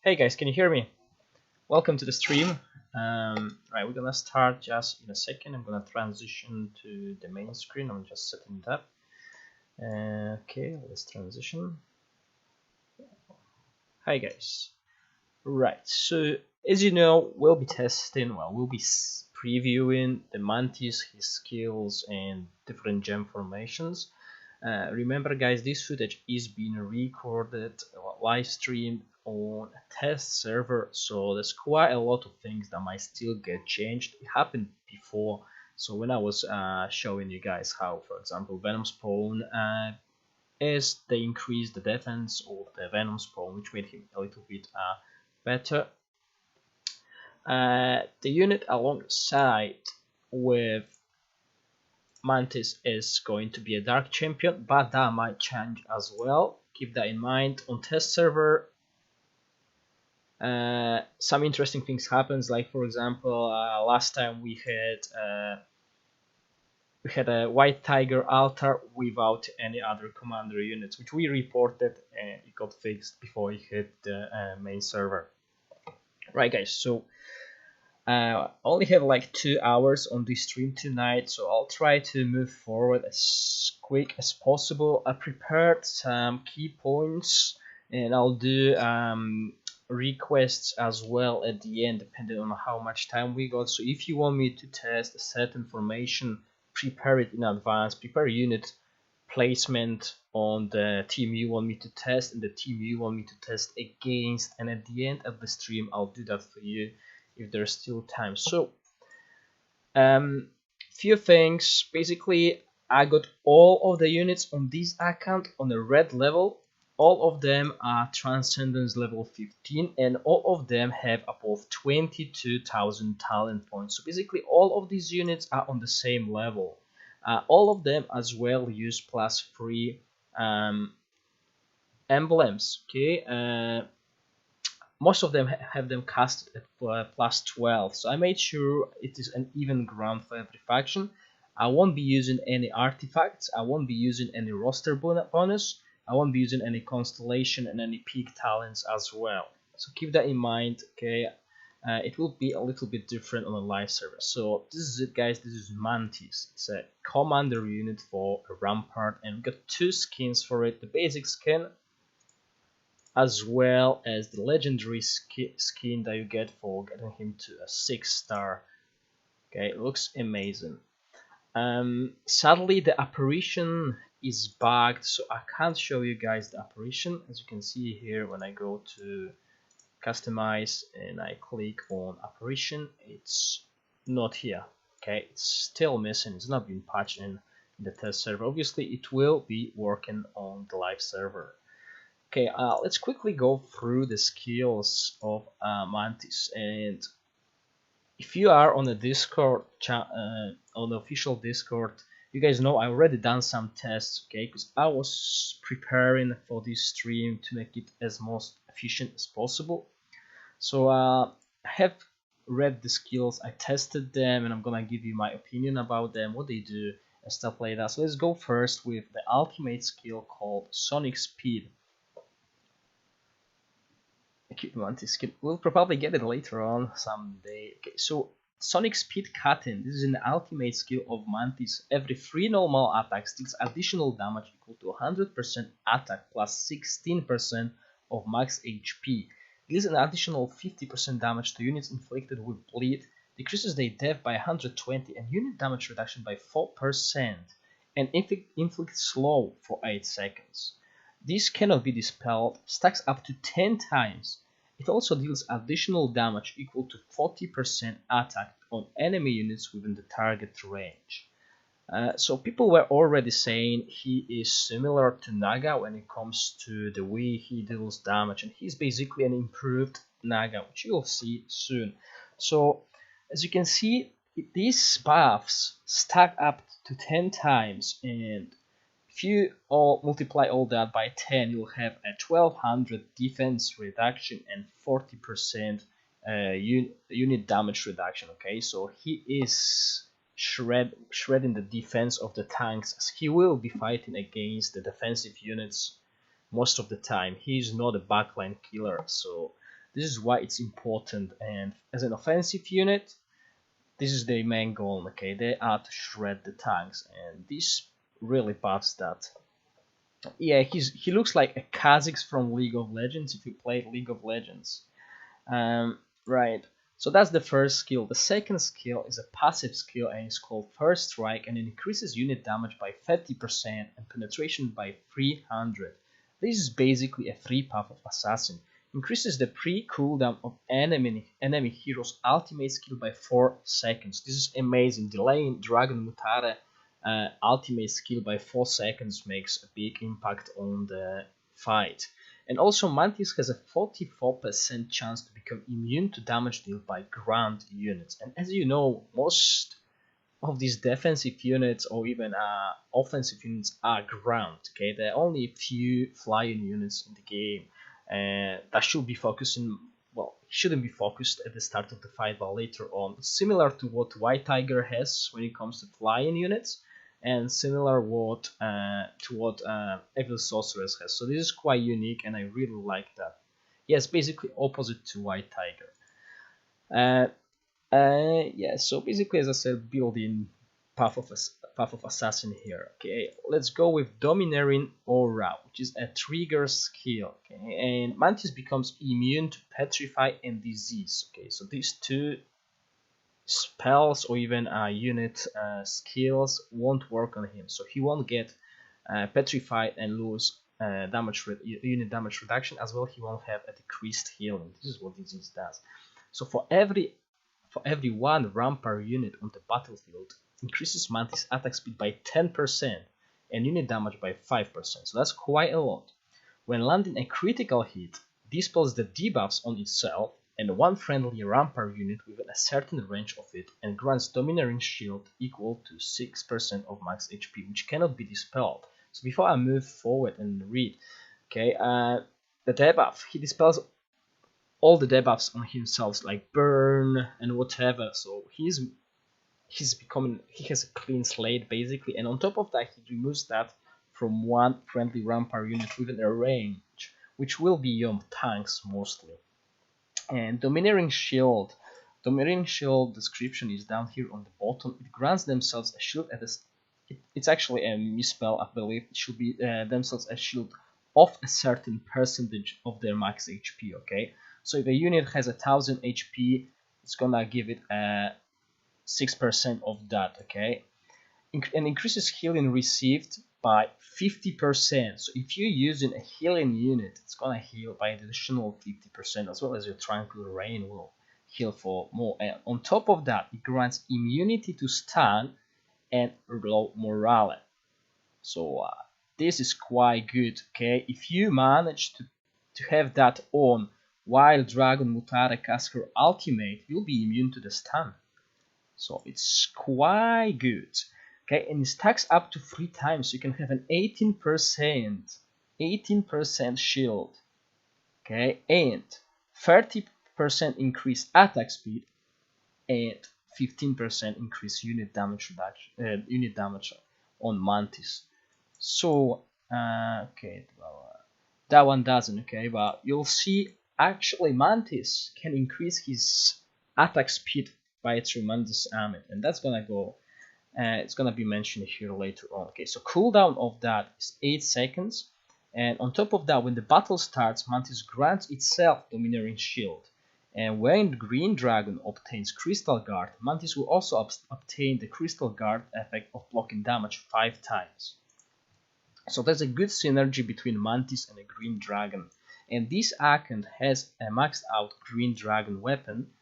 Hey guys, can you hear me? Welcome to the stream. Right, we're gonna start just in a second. I'm gonna transition to the main screen. I'm just setting it up. Okay, let's transition. Hi guys. Right, so as you know, we'll be testing, we'll be previewing the Mantis, his skills, and different gem formations. Remember guys, this footage is being recorded, live streamed on a test server, so there's quite a lot of things that might still get changed. It happened before, so when I was showing you guys how, for example, Venom Spawn, as they increased the defense of the Venom Spawn, which made him a little bit better. The unit alongside with Mantis is going to be a dark champion, but that might change as well. Keep that in mind. On test server, some interesting things happens. Like for example, last time we had a White Tiger altar without any other commander units, which we reported, and it got fixed before it hit the main server. Right, guys. So only have like 2 hours on this stream tonight, so I'll try to move forward as quick as possible. I prepared some key points, and I'll do requests as well at the end, depending on how much time we got. So if you want me to test a certain formation, prepare it in advance. Prepare unit placement on the team you want me to test and the team you want me to test against, and at the end of the stream I'll do that for you if there's still time. So few things. Basically, I got all of the units on this account on the red level. All of them are Transcendence level 15, and all of them have above 22,000 talent points. So basically all of these units are on the same level. All of them as well use +3 emblems. Okay, most of them have them casted at +12, so I made sure it is an even ground for every faction. I won't be using any artifacts, I won't be using any roster bonus, I won't be using any constellation and any peak talents as well. So keep that in mind. Okay, it will be a little bit different on a live server. So this is it guys, this is Mantis. It's a commander unit for a Rampart, and we got 2 skins for it. The basic skin as well as the legendary skin that you get for getting him to a 6-star. Okay, it looks amazing. Sadly the apparition is bugged, so I can't show you guys the apparition. As you can see here, when I go to customize and I click on apparition, it's not here. Okay, it's still missing, it's not been patched in the test server. Obviously it will be working on the live server. Okay, let's quickly go through the skills of Mantis. And if you are on the Discord, on the official Discord, you guys know I already done some tests. Okay, because I was preparing for this stream to make it as most efficient as possible. So I have read the skills, I tested them, and I'm gonna give you my opinion about them, what they do, and stuff like that. So let's go first with the ultimate skill called Sonic Speed. Mantis skin. We'll probably get it later on someday. Okay, so Sonic Speed Cutting. This is an ultimate skill of Mantis. Every 3 normal attacks deals additional damage equal to 100% attack plus 16% of max HP. Deals an additional 50% damage to units inflicted with bleed. Decreases their death by 120 and unit damage reduction by 4%. And inflicts slow for 8 seconds. This cannot be dispelled, stacks up to 10 times. It also deals additional damage equal to 40% attack on enemy units within the target range. So people were already saying he is similar to Naga when it comes to the way he deals damage, and he's basically an improved Naga, which you'll see soon. So as you can see, these buffs stack up to 10 times, and if you multiply all that by 10, you'll have a 1200 defense reduction and 40% unit damage reduction. Okay, so he is shredding the defense of the tanks, as he will be fighting against the defensive units most of the time. He's not a backline killer, so This is why it's important, and as an offensive unit, this is their main goal, okay? They are to shred the tanks, and this really buffs that. Yeah, he looks like a Kha'Zix from League of Legends if you played League of Legends. Right. So that's the first skill. The second skill is a passive skill and it's called First Strike, and it increases unit damage by 50% and penetration by 300. This is basically a free path of Assassin. Increases the pre-cooldown of enemy hero's ultimate skill by 4 seconds. This is amazing. Delaying Dragon Mutara ultimate skill by 4 seconds makes a big impact on the fight. And also Mantis has a 44% chance to become immune to damage dealt by ground units. And as you know, most of these defensive units or even offensive units are ground. Okay, there are only a few flying units in the game that should be focusing. Well, shouldn't be focused at the start of the fight, but later on. Similar to what White Tiger has when it comes to flying units, and similar to what Evil Sorceress has. So this is quite unique, and I really like that. Yes, basically opposite to White Tiger. Yeah, so basically, as I said, building Path of Assassin here. Okay, let's go with Domineering Aura, which is a trigger skill. Okay, and Mantis becomes immune to Petrify and Disease. Okay, so these two spells or even unit skills won't work on him, so he won't get petrified and lose unit damage reduction. As well, he won't have a decreased healing. This is what disease does. So for every one Rampart unit on the battlefield, increases Mantis attack speed by 10% and unit damage by 5%. So that's quite a lot. When landing a critical hit, dispels the debuffs on itself and one friendly Rampart unit within a certain range of it, and grants Domineering Shield equal to 6% of max HP, which cannot be dispelled. So before I move forward and read, okay, the debuff, he dispels all the debuffs on himself, like burn and whatever. So he has a clean slate basically, and on top of that, he removes that from one friendly Rampart unit within a range, which will be your tanks mostly. And Domineering Shield description is down here on the bottom. It grants themselves a shield at it's actually a misspell, I believe. It should be themselves a shield of a certain percentage of their max HP. Okay, so if a unit has 1000 HP, it's gonna give it 6% of that. Okay, and increases healing received by 50%. So if you're using a healing unit, it's gonna heal by an additional 50%, as well as your Tranquil Rain will heal for more. And on top of that, it grants immunity to stun and low morale. So this is quite good. Okay, if you manage to have that on while Dragon Mutara casts her ultimate, you'll be immune to the stun. So it's quite good. Okay, and it stacks up to 3 times, so you can have an 18% shield. Okay, and 30% increased attack speed and 15% increased unit damage on Mantis. So okay, well, that one doesn't. Okay, but you'll see actually Mantis can increase his attack speed by a tremendous amount, and that's gonna go. It's gonna be mentioned here later on. Okay, so cooldown of that is 8 seconds, and on top of that, when the battle starts, Mantis grants itself Domineering Shield, and when the Green Dragon obtains Crystal Guard, Mantis will also obtain the Crystal Guard effect of blocking damage 5 times. So there's a good synergy between Mantis and a Green Dragon, and this account has a maxed out Green Dragon weapon,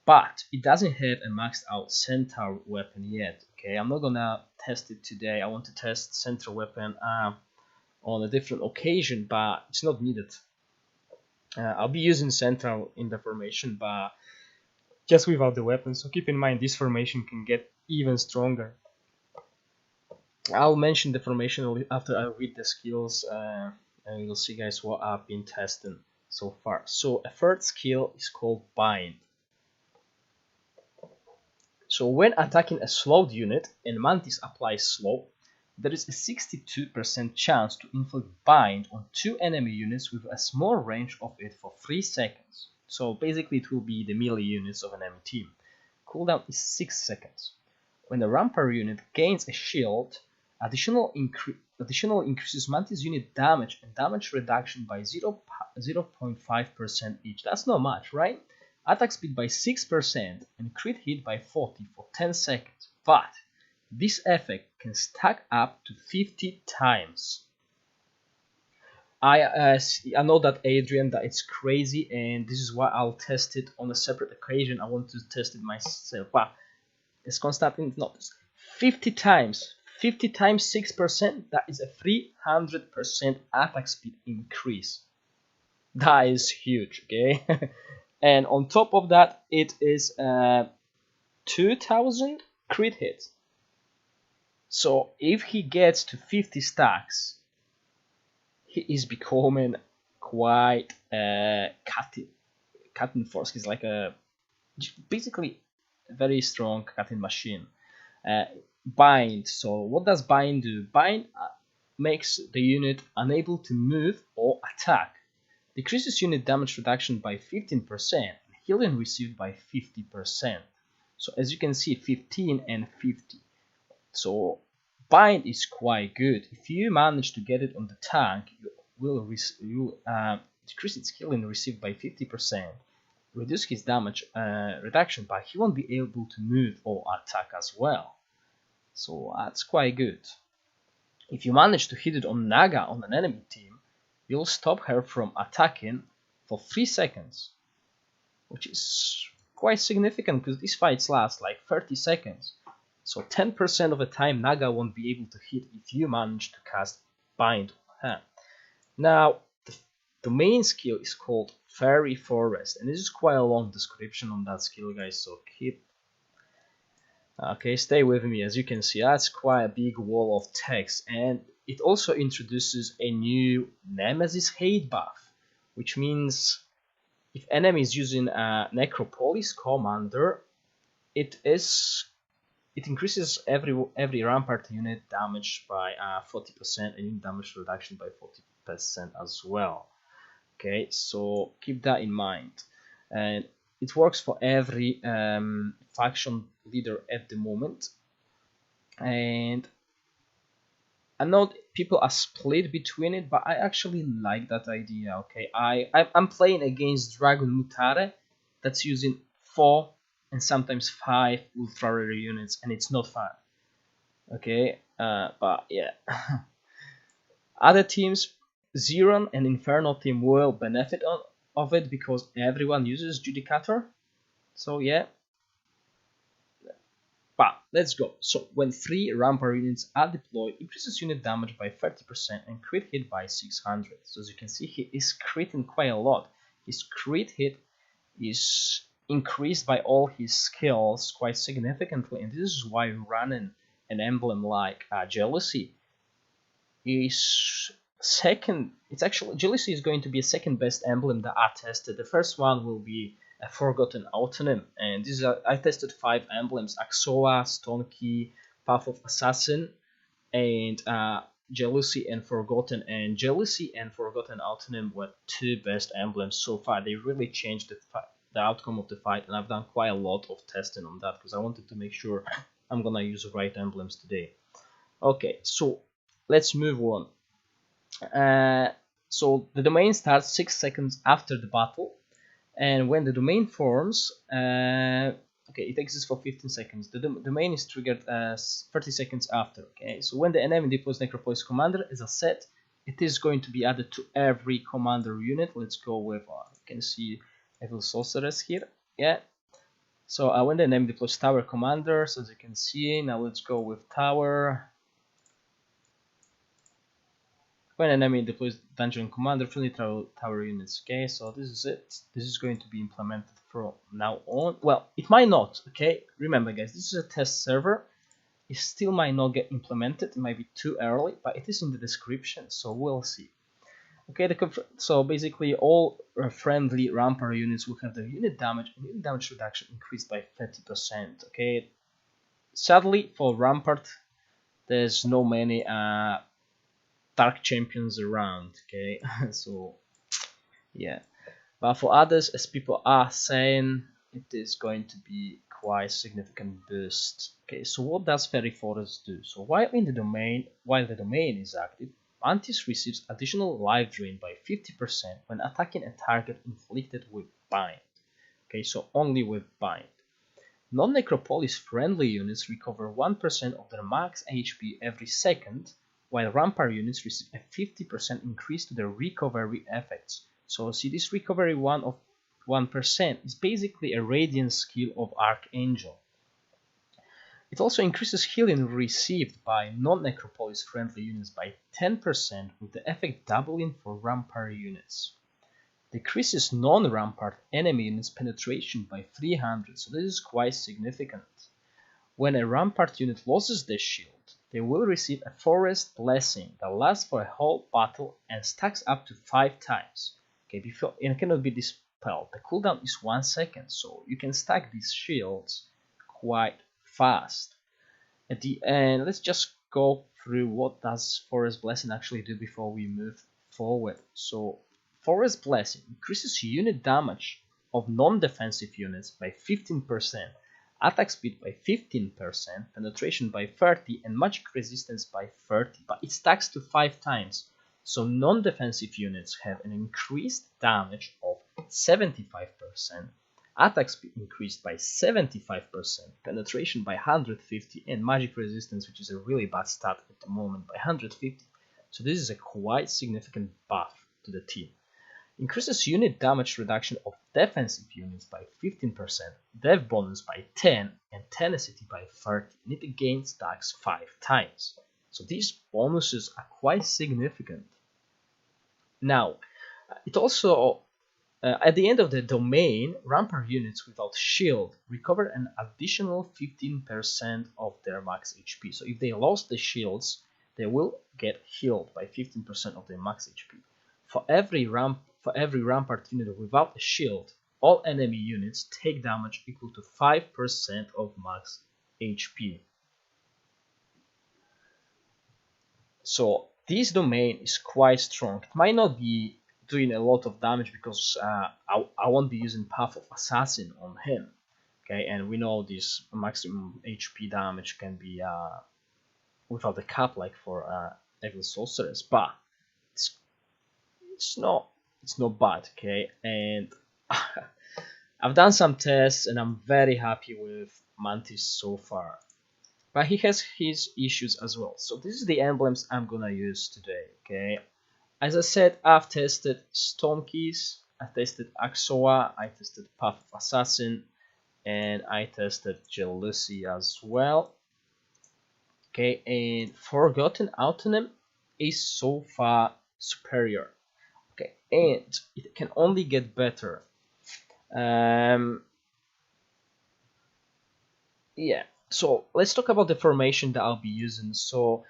but it doesn't have a maxed out Centaur weapon yet. Okay, I'm not gonna test it today. I want to test Centaur weapon on a different occasion, but it's not needed. I'll be using Centaur in the formation, but just without the weapon. So keep in mind, this formation can get even stronger. I'll mention the formation after I read the skills, and you'll see, guys, what I've been testing so far. So a third skill is called Bind. So when attacking a slowed unit and Mantis applies slow, there is a 62% chance to inflict bind on 2 enemy units with a small range of it for 3 seconds. So basically it will be the melee units of an enemy team. Cooldown is 6 seconds. When the Rampart unit gains a shield, additional increases Mantis unit damage and damage reduction by 0.5% each. That's not much, right? Attack speed by 6% and crit hit by 40 for 10 seconds. But this effect can stack up to 50 times. I know that, Adrian, that it's crazy, and this is why I'll test it on a separate occasion. I want to test it myself. But as Constantine noticed, 50 times 6%, that is a 300% attack speed increase. That is huge, okay? And on top of that, it is 2000 crit hits. So if he gets to 50 stacks, he is becoming quite cutting force. He's like basically a very strong cutting machine. Bind. So what does bind do? Bind makes the unit unable to move or attack. Decreases unit damage reduction by 15% and healing received by 50%. So as you can see, 15 and 50. So bind is quite good. If you manage to get it on the tank, you will decrease its healing received by 50%, reduce his damage reduction, but he won't be able to move or attack as well. So that's quite good. If you manage to hit it on Naga on an enemy team, you'll stop her from attacking for 3 seconds, which is quite significant because these fights last like 30 seconds. So 10% of the time Naga won't be able to hit if you manage to cast Bind on her. Now, the main skill is called Fairy Forest, and this is quite a long description on that skill, guys, so stay with me. As you can see, that's quite a big wall of text, and it also introduces a new Nemesis hate buff, which means if enemy is using a Necropolis commander, it increases every Rampart unit damage by 40% and unit damage reduction by 40% as well. Okay, so keep that in mind. And it works for every faction leader at the moment. And I know people are split between it, but I actually like that idea. Okay, I'm playing against Dragon Mutara that's using 4 and sometimes 5 ultra rare units, and it's not fun. Okay, but yeah. Other teams, Zeron and Inferno team, will benefit of it because everyone uses Judicator. So yeah. But let's go. So when 3 Rampart units are deployed, increases unit damage by 30% and crit hit by 600. So as you can see, he is critting quite a lot. His crit hit is increased by all his skills quite significantly, and this is why running an emblem like Jealousy is second. It's actually, Jealousy is going to be a second best emblem that I tested. The first one will be a Forgotten Autonym, and this is I tested 5 emblems: Axoa, Stonekey, Path of Assassin, and Jealousy and Forgotten. And Jealousy and Forgotten Autonym were 2 best emblems so far. They really changed the outcome of the fight, and I've done quite a lot of testing on that because I wanted to make sure I'm gonna use the right emblems today. Okay, so let's move on. So the domain starts 6 seconds after the battle, and when the domain forms, it exists for 15 seconds. The domain is triggered 30 seconds after. Okay, so when the enemy deploys Necropolis commander, as I said, it is going to be added to every commander unit. Let's go with you can see Evil Sorceress here. Yeah. So when the enemy deploys Tower commanders, as you can see, now let's go with Tower. When an enemy deploys Dungeon Commander, friendly tower units. Okay, so this is it. This is going to be implemented from now on. Well, it might not. Okay, remember, guys, this is a test server. It still might not get implemented. It might be too early, but it is in the description, so we'll see. Okay, so basically all friendly Rampart units will have their unit damage and unit damage reduction increased by 30%. Okay, sadly for Rampart, there's no many Dark champions around. Okay, so yeah. But for others, as people are saying, it is going to be quite significant boost. Okay, so what does Fairy Forest do? So while the domain is active, Mantis receives additional life drain by 50% when attacking a target inflicted with bind. Okay, so only with bind. Non-Necropolis friendly units recover 1% of their max HP every second, while Rampart units receive a 50% increase to their recovery effects. So see, this recovery 1% is basically a radiant skill of Archangel. It also increases healing received by non-Necropolis friendly units by 10%, with the effect doubling for Rampart units. Decreases non-Rampart enemy units penetration by 300, so this is quite significant. When a Rampart unit loses their shield, they will receive a Forest Blessing that lasts for a whole battle and stacks up to 5 times. Okay, before it cannot be dispelled. The cooldown is 1 second, so you can stack these shields quite fast. At the end, let's just go through what does Forest Blessing actually do before we move forward. So Forest Blessing increases unit damage of non-defensive units by 15%, attack speed by 15%, penetration by 30%, and magic resistance by 30%, but it stacks to 5 times. So non-defensive units have an increased damage of 75%, attack speed increased by 75%, penetration by 150%, and magic resistance, which is a really bad stat at the moment, by 150%. So this is a quite significant buff to the team. Increases unit damage reduction of defensive units by 15%, dev bonus by 10%, and tenacity by 30%, and it again stacks 5 times. So these bonuses are quite significant. Now, it also, at the end of the domain, Rampart units without shield recover an additional 15% of their max HP. So if they lost the shields, they will get healed by 15% of their max HP. For every Rampart unit without a shield, all enemy units take damage equal to 5% of max HP. So this domain is quite strong. It might not be doing a lot of damage because I won't be using Path of Assassin on him. Okay, and we know this maximum HP damage can be without the cap like for Evil Sorceress, but it's not bad. Okay, and I've done some tests and I'm very happy with Mantis so far. But he has his issues as well. So this is the emblems I'm gonna use today. Okay, as I said, I've tested Stormkeys, I tested Axoa, I tested Path of Assassin, and I tested Jealousy as well. Okay, and Forgotten Autonym is so far superior. Okay, and it can only get better. Yeah, so let's talk about the formation that I'll be using. So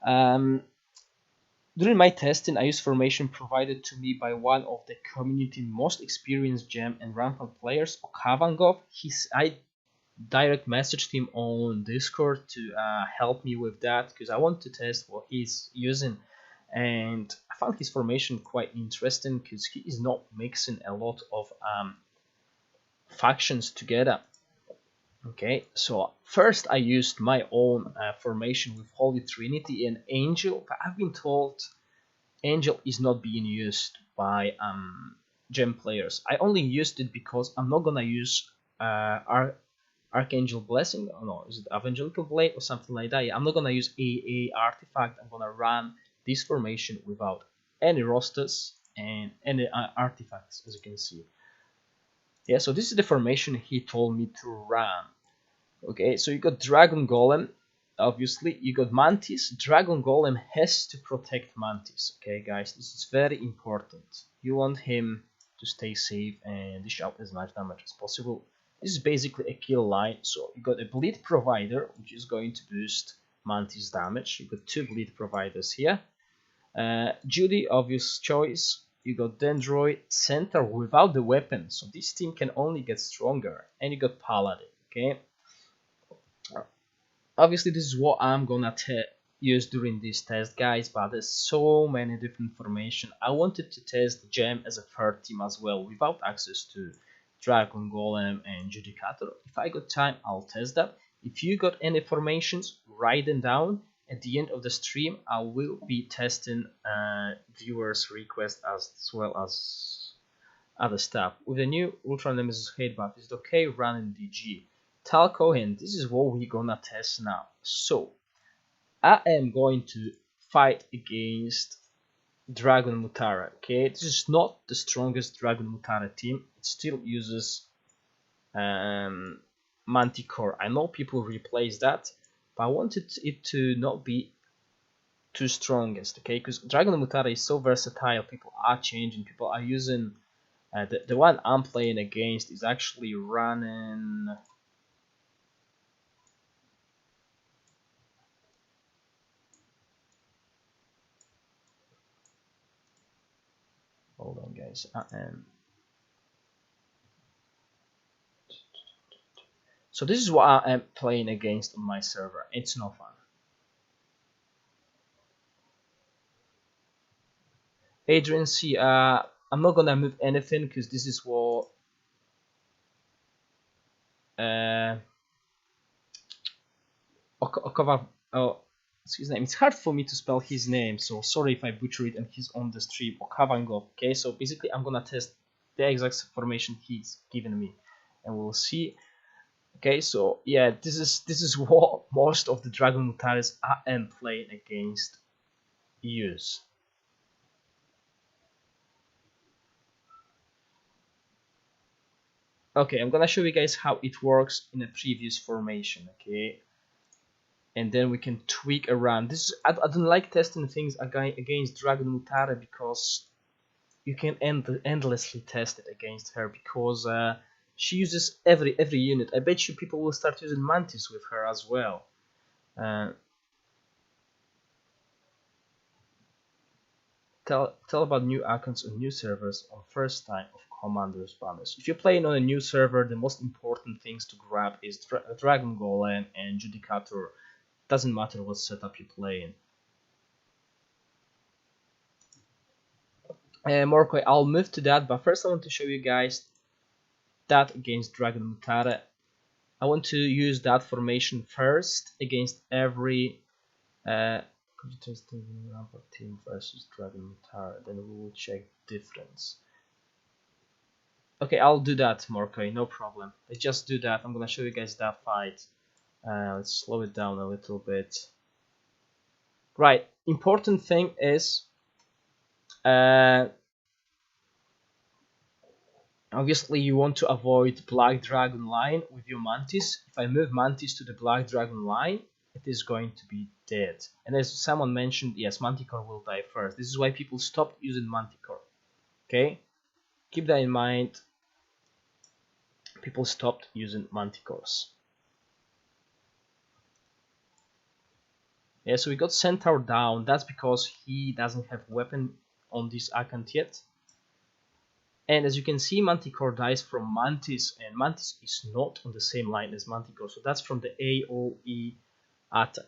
during my testing, I used formation provided to me by one of the community most experienced gem and Rampart players, Okavangov. I direct messaged him on Discord to help me with that because I want to test what he's using, and I found his formation quite interesting because he is not mixing a lot of factions together. Okay, so first I used my own formation with Holy Trinity and Angel, but I've been told Angel is not being used by gem players. I only used it because I'm not gonna use Archangel Blessing, or no, is it Evangelical Blade or something like that? Yeah, I'm not gonna use AA artifact. I'm gonna run this formation without any rosters and any artifacts, as you can see. Yeah, so this is the formation he told me to run. Okay, so you got Dragon Golem, obviously, you got Mantis. Dragon Golem has to protect Mantis. Okay, guys, this is very important. You want him to stay safe and dish out as much damage as possible. This is basically a kill line. So you got a Bleed Provider, which is going to boost Mantis damage. You got 2 Bleed Providers here. Judy, obvious choice. You got Dendroid, Centaur without the weapon, so this team can only get stronger. And you got Paladin. Okay. Obviously, this is what I'm gonna use during this test, guys, but there's so many different formation. I wanted to test the gem as a third team as well without access to Dragon Golem and Judicator. If I got time, I'll test that. If you got any formations, write them down. At the end of the stream, I will be testing viewers' requests as well as other stuff. With the new Ultra Nemesis hate buff, is it okay running DG? Tal Cohen, this is what we're gonna test now. So, I am going to fight against Dragon Mutara, okay? This is not the strongest Dragon Mutara team. It still uses Manticore. I know people replace that, but I wanted it to not be too strongest, okay? Because Dragon Mutara is so versatile. People are changing. People are using. The one I'm playing against is actually running. Hold on, guys. So this is what I am playing against on my server. It's no fun. Adrian C. I'm not gonna move anything because this is what. Okava. Oh, it's his name. It's hard for me to spell his name, so sorry if I butcher it and he's on the stream. Okavangov. Okay, so basically I'm gonna test the exact formation he's given me, and we'll see. Okay, so yeah, this is what most of the Dragon Mutares I am playing against use. Okay, I'm gonna show you guys how it works in a previous formation. Okay, and then we can tweak around. I don't like testing things against Dragon Mutara because you can endlessly test it against her because she uses every unit. I bet you people will start using Mantis with her as well. Tell about new accounts on new servers on first time of Commander's banners. If you're playing on a new server, the most important things to grab is Dragon Golem and Judicator. Doesn't matter what setup you're playing. Morkoi, I'll move to that, but first I want to show you guys that against Dragon Mutara. I want to use that formation first against every could you test the Rampart team versus Dragon Mutara, then we will check difference. Okay, I'll do that, Morkoi, no problem. Let's just do that. I'm gonna show you guys that fight. Let's slow it down a little bit. Right, important thing is obviously you want to avoid Black Dragon line with your Mantis. If I move Mantis to the Black Dragon line, it is going to be dead. And as someone mentioned, yes, Manticore will die first. This is why people stopped using Manticore. Okay, keep that in mind. People stopped using Manticores. Yeah, so we got Centaur down. That's because he doesn't have weapon on this account yet. And as you can see, Manticore dies from Mantis, and Mantis is not on the same line as Manticore, so that's from the AoE attack.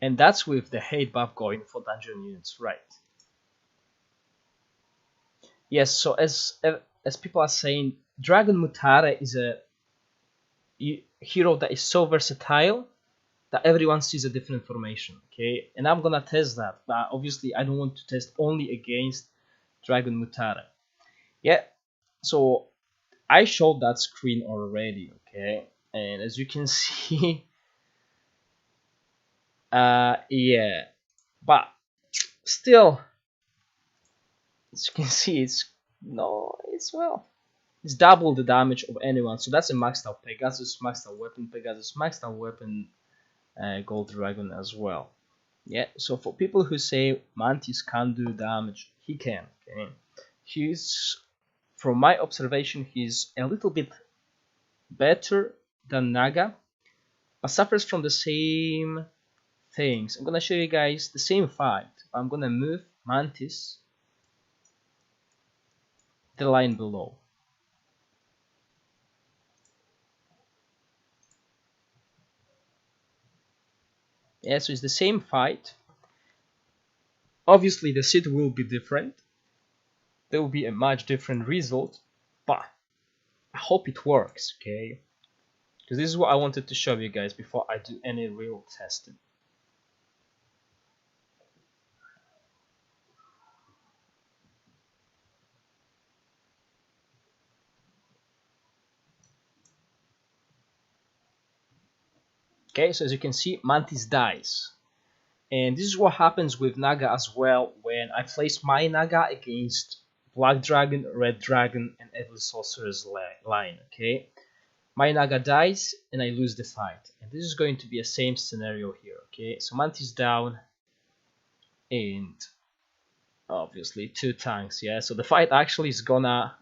And that's with the hate buff going for dungeon units, right? Yes, so as people are saying, Dragon Mutara is a hero that is so versatile that everyone sees a different formation, okay? And I'm gonna test that, but obviously I don't want to test only against Dragon Mutara. Yeah, so I showed that screen already, okay? And as you can see, yeah, but still, as you can see, it's double the damage of anyone. So that's a maxed out Pegasus, maxed out weapon Pegasus, maxed out weapon Gold Dragon as well. Yeah, so for people who say Mantis can't do damage, he can. Okay, he's, from my observation, he's a little bit better than Naga, but suffers from the same things. I'm gonna show you guys the same fight. I'm gonna move Mantis the line below. Yeah, so it's the same fight. Obviously, the seed will be different. There will be a much different result, but I hope it works, okay? Because this is what I wanted to show you guys before I do any real testing. Okay, so as you can see, Mantis dies. And this is what happens with Naga as well when I place my Naga against Black Dragon, Red Dragon, and Evil Sorcerer's line, okay? My Naga dies and I lose the fight. And this is going to be a same scenario here, okay? So Mantis down and obviously 2 tanks, yeah? So the fight actually is gonna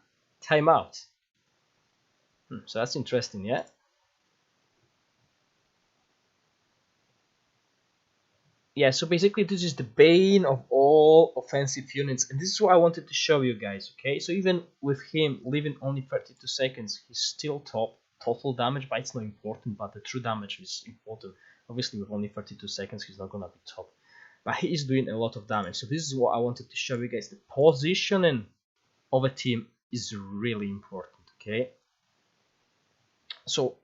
time out. So that's interesting, yeah? Yeah, so basically this is the bane of all offensive units, and this is what I wanted to show you guys, okay? So even with him living only 32 seconds, he's still top. Total damage, but it's not important, but the true damage is important. Obviously with only 32 seconds, he's not gonna be top. But he is doing a lot of damage, so this is what I wanted to show you guys. The positioning of a team is really important, okay? So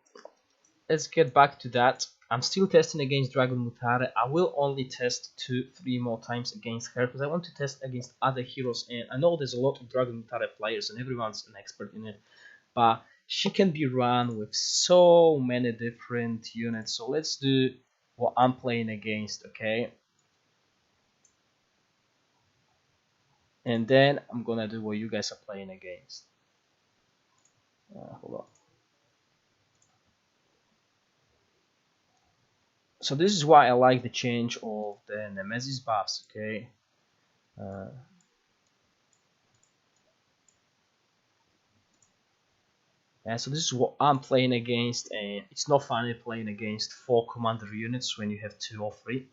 let's get back to that. I'm still testing against Dragon Mutara. I will only test 2-3 more times against her because I want to test against other heroes, and I know there's a lot of Dragon Mutara players and everyone's an expert in it, but she can be run with so many different units. So let's do what I'm playing against, okay? And then I'm gonna do what you guys are playing against. Hold on. So this is why I like the change of the Nemesis buffs, okay? So this is what I'm playing against, and it's not funny playing against 4 commander units when you have 2 or 3.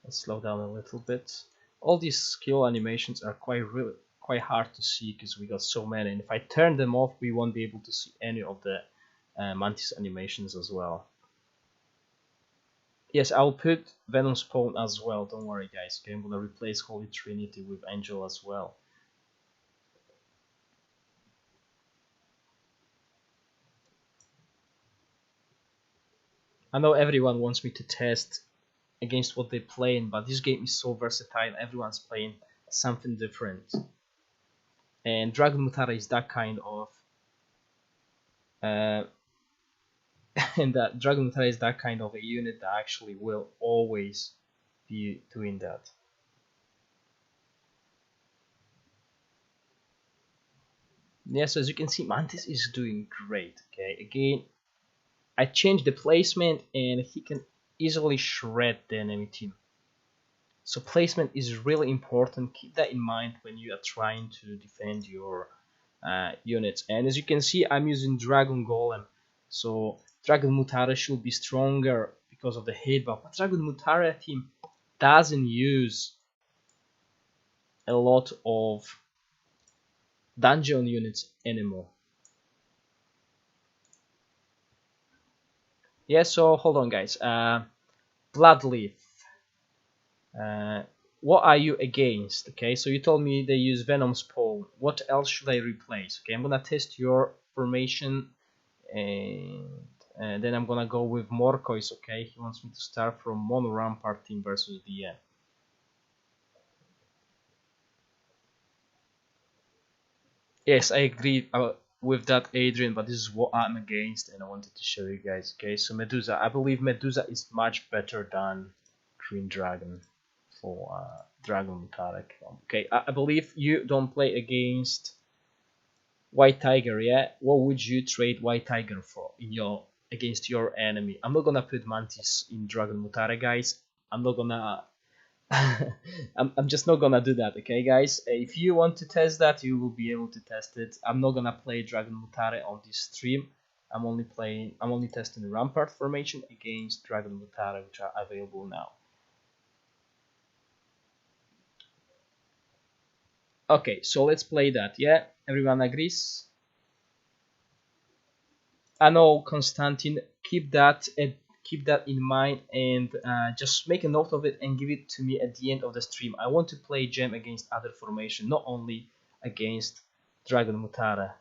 Let's slow down a little bit. All these skill animations are quite hard to see because we got so many, and if I turn them off we won't be able to see any of the Mantis animations as well. Yes, I'll put Venom Spawn as well, don't worry guys, okay? I'm gonna replace Holy Trinity with Angel as well. I know everyone wants me to test against what they're playing, but this game is so versatile, everyone's playing something different. And Dragon Mutara is that kind of and that Dragon Mutara is that kind of a unit that actually will always be doing that. Yeah, so as you can see, Mantis is doing great. Okay, again, I changed the placement and he can easily shred the enemy team. So placement is really important. Keep that in mind when you are trying to defend your units. And as you can see, I'm using Dragon Golem. So Dragon Mutara should be stronger because of the hit buff. But Dragon Mutara team doesn't use a lot of dungeon units anymore. Yeah, so hold on guys. Bloodleaf. What are you against? Okay, so you told me they use Venom Spawn. What else should I replace? Okay, I'm gonna test your formation, and then I'm gonna go with Morkois. Okay, he wants me to start from Mono Rampart team versus DM. Yes, I agree. with that Adrian, but this is what I'm against, and I wanted to show you guys. Okay, so Medusa, I believe Medusa is much better than Green Dragon for Dragon Mutara. Okay, I believe you don't play against White Tiger, yeah? What would you trade White Tiger for in your against your enemy? I'm not gonna put Mantis in Dragon Mutara, guys. I'm not gonna I'm just not gonna do that, okay guys? If you want to test that, you will be able to test it. I'm not gonna play Dragon Mutare on this stream. I'm only testing the Rampart formation against Dragon Mutare, which are available now. Okay, so let's play that, yeah? Everyone agrees? I know, Konstantin, keep that in mind, and just make a note of it and give it to me at the end of the stream. I want to play Gem against other formation, not only against Dragon Mutara.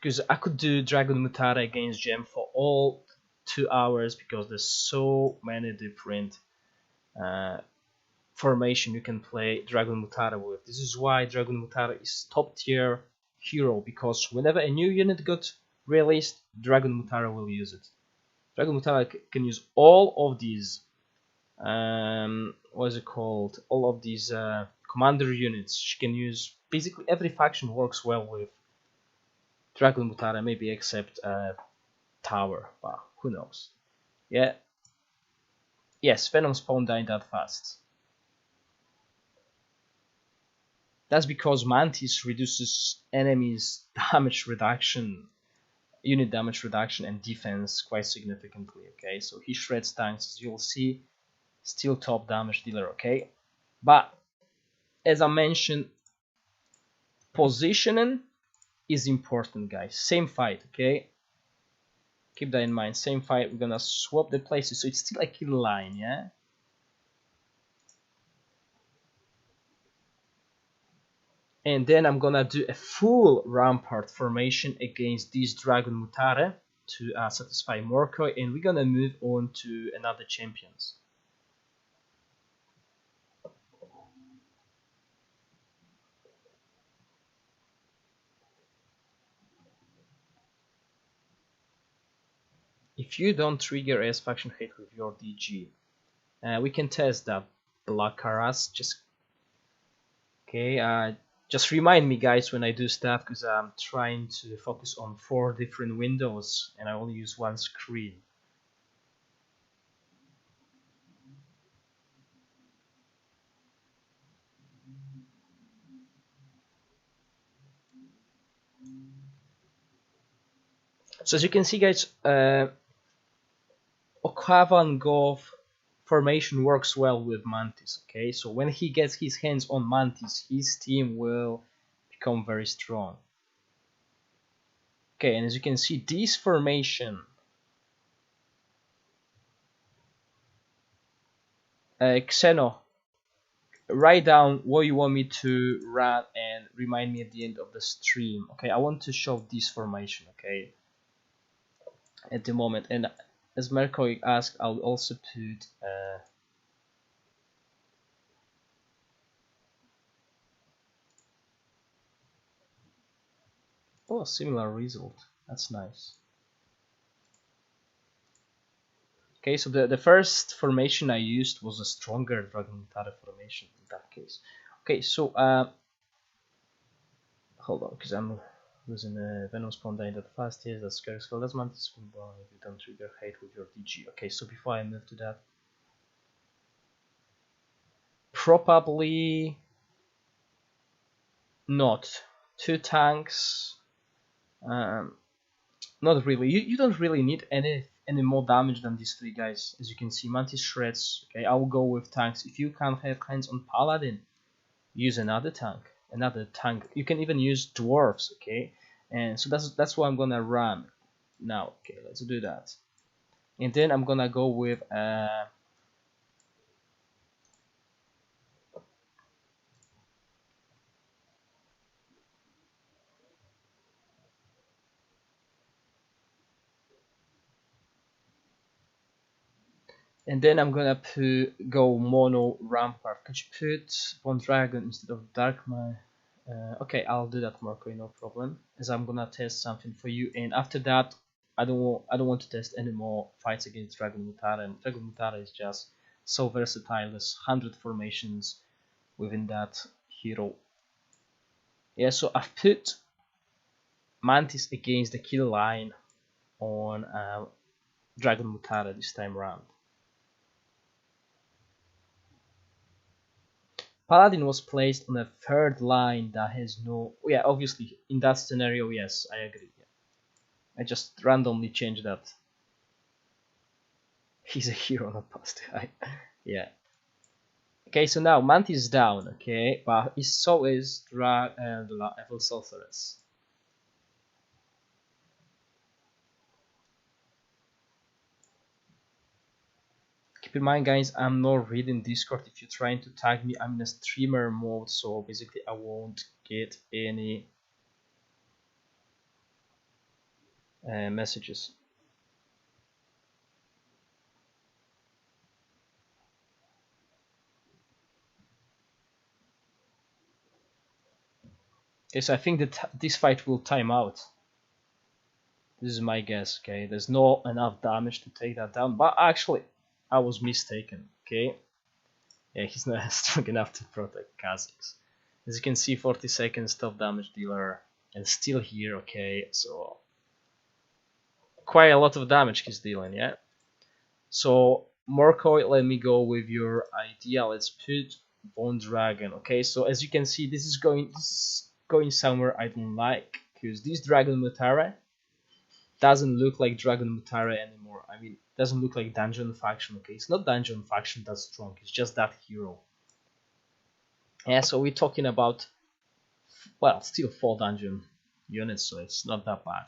Because I could do Dragon Mutara against Gem for all 2 hours, because there's so many different formation you can play Dragon Mutara with. This is why Dragon Mutara is top tier hero, because whenever a new unit got released, Dragon Mutara will use it. Dragon Mutara can use all of these what is it called? All of these commander units. She can use basically every faction works well with Dragon Mutara, maybe except Tower. Wow, who knows? Yeah. Yes, Venom spawn died that fast. That's because Mantis reduces enemies' damage reduction, unit damage reduction, and defense quite significantly. Okay, so he shreds tanks, as you'll see, still top damage dealer. Okay, but as I mentioned, positioning is important, guys. Same fight, okay? Keep that in mind. Same fight. We're gonna swap the places, so it's still a kill line, yeah. And then I'm gonna do a full Rampart formation against this Dragon Mutare to satisfy Morkoi, and we're gonna move on to another champions. If you don't trigger AS faction hate with your DG, we can test that. Blackaras, just okay. Just remind me, guys, when I do stuff, because I'm trying to focus on 4 different windows and I only use one screen. So as you can see, guys, Okavan Gov formation works well with Mantis. Okay, so when he gets his hands on Mantis, his team will become very strong. Okay, and as you can see, this formation, Xeno, write down what you want me to run and remind me at the end of the stream. Okay, I want to show this formation, okay, at the moment. And as Mercoy asked, I'll also put oh, similar result. That's nice. Okay, so the first formation I used was a stronger Dragon Mutara formation in that case. Okay, so hold on, because I'm losing a Venom spawn dying that fast. Yes, that's scary. So that's Mantis combine. You don't trigger hate with your DG. Okay, so before I move to that, probably not 2 tanks. Not really. You don't really need any more damage than these 3 guys. As you can see, Mantis shreds. Okay, I will go with tanks. If you can't have hands on Paladin, use another tank. You can even use dwarves. Okay, and so that's what I'm gonna run now. Okay, let's do that. And then I'm gonna go with and then I'm gonna go mono Rampart. Could you put one dragon instead of Dark Mage? Okay, I'll do that, Marco. No problem. As I'm gonna test something for you, and after that, I don't want to test any more fights against Dragon Mutara. And Dragon Mutara is just so versatile. There's 100 formations within that hero. Yeah, so I've put Mantis against the kill line on Dragon Mutara this time around. Paladin was placed on a third line that has no... Yeah, obviously, in that scenario, yes, I agree. Yeah. I just randomly changed that. He's a hero, not past guy. Yeah. Okay, so now Mantis is down, okay, but so is the Level Sorceress. Keep in mind, guys, I'm not reading Discord. If you're trying to tag me, I'm in a streamer mode, so basically I won't get any messages. Yes, I think that this fight will time out. This is my guess, okay? There's not enough damage to take that down, but actually, I was mistaken, okay? Yeah, he's not strong enough to protect Kha'Zix. As you can see, 40 seconds top damage dealer, and still here, okay? So, quite a lot of damage he's dealing, yeah? So, Morkoi, let me go with your idea. Let's put Bone Dragon, okay? So, as you can see, this is going somewhere I don't like, because this Dragon Mutara doesn't look like Dragon Mutara anymore. I mean, it doesn't look like Dungeon Faction, okay? It's not Dungeon Faction that's strong, it's just that hero. Yeah, so we're talking about, well, still 4 dungeon units, so it's not that bad.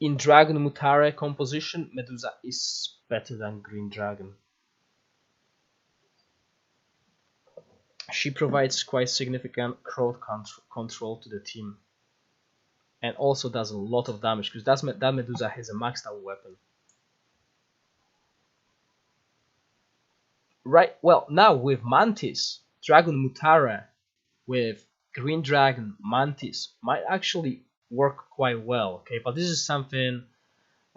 In Dragon Mutara composition, Medusa is better than Green Dragon. She provides quite significant crowd control to the team. And also does a lot of damage, because that Medusa has a maxed out weapon. Right, well, now with Mantis, Dragon Mutara with Green Dragon Mantis might actually work quite well, okay? But this is something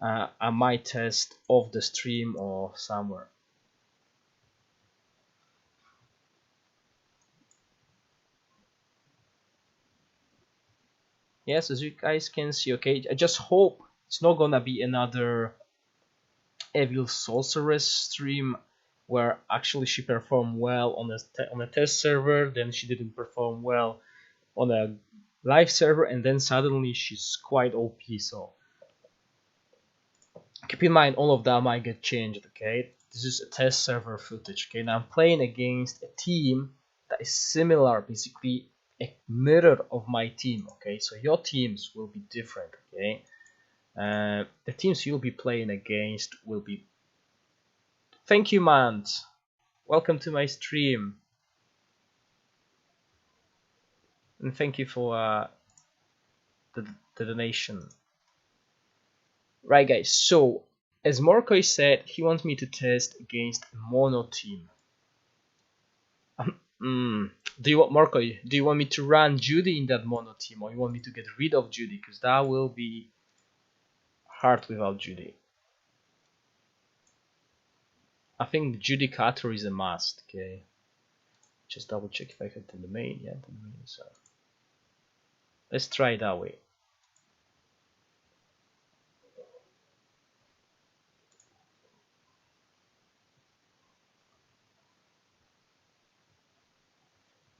I might test off the stream or somewhere. Yes, as you guys can see, okay, I just hope it's not gonna be another Evil Sorceress stream where actually she performed well on a test server, then she didn't perform well on a live server, and then suddenly she's quite OP. So keep in mind, all of that might get changed, okay? This is a test server footage, okay? Now I'm playing against a team that is similar, basically a mirror of my team, okay? So your teams will be different, okay? The teams you'll be playing against will be... Thank you, Mant. Welcome to my stream. And thank you for the donation. Right, guys, so as Morkoi said, he wants me to test against a mono team. Do you want, Morkoi, do you want me to run Judy in that mono team, or you want me to get rid of Judy? Because that will be hard without Judy. I think Judicator is a must, okay? Just double check if I have the domain. Yeah, the domain is let's try it that way.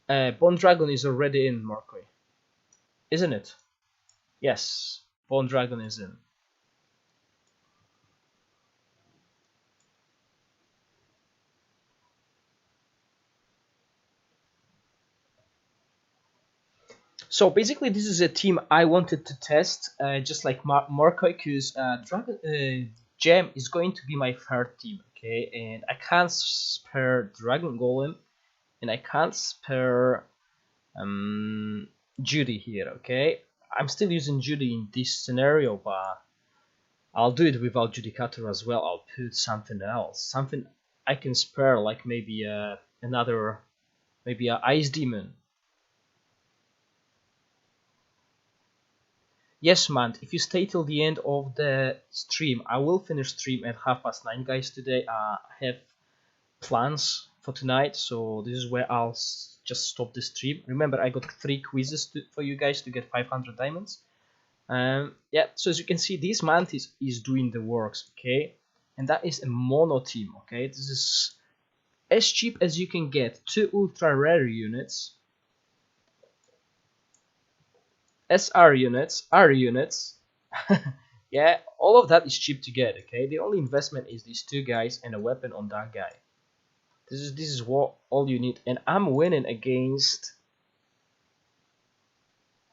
Bone Dragon is already in, Morkoi. Isn't it? Yes, Bone Dragon is in. So basically, this is a team I wanted to test, just like Morkoi, because Gem is going to be my third team, okay? And I can't spare Dragon Golem, and I can't spare Judy here, okay? I'm still using Judy in this scenario, but I'll do it without Judicator as well. I'll put something else, something I can spare, like maybe a another, maybe a ice demon. Yes, man, if you stay till the end of the stream, I will finish stream at 9:30, guys, today. I have plans for tonight, so this is where I'll just stop the stream. Remember, I got 3 quizzes for you guys to get 500 diamonds. Yeah, so as you can see, this Mantis is doing the works, okay? And that is a mono team, okay? This is as cheap as you can get. 2 ultra rare units, SR units, R units. Yeah, all of that is cheap to get, okay? The only investment is these 2 guys and a weapon on that guy. This is what all you need, and I'm winning against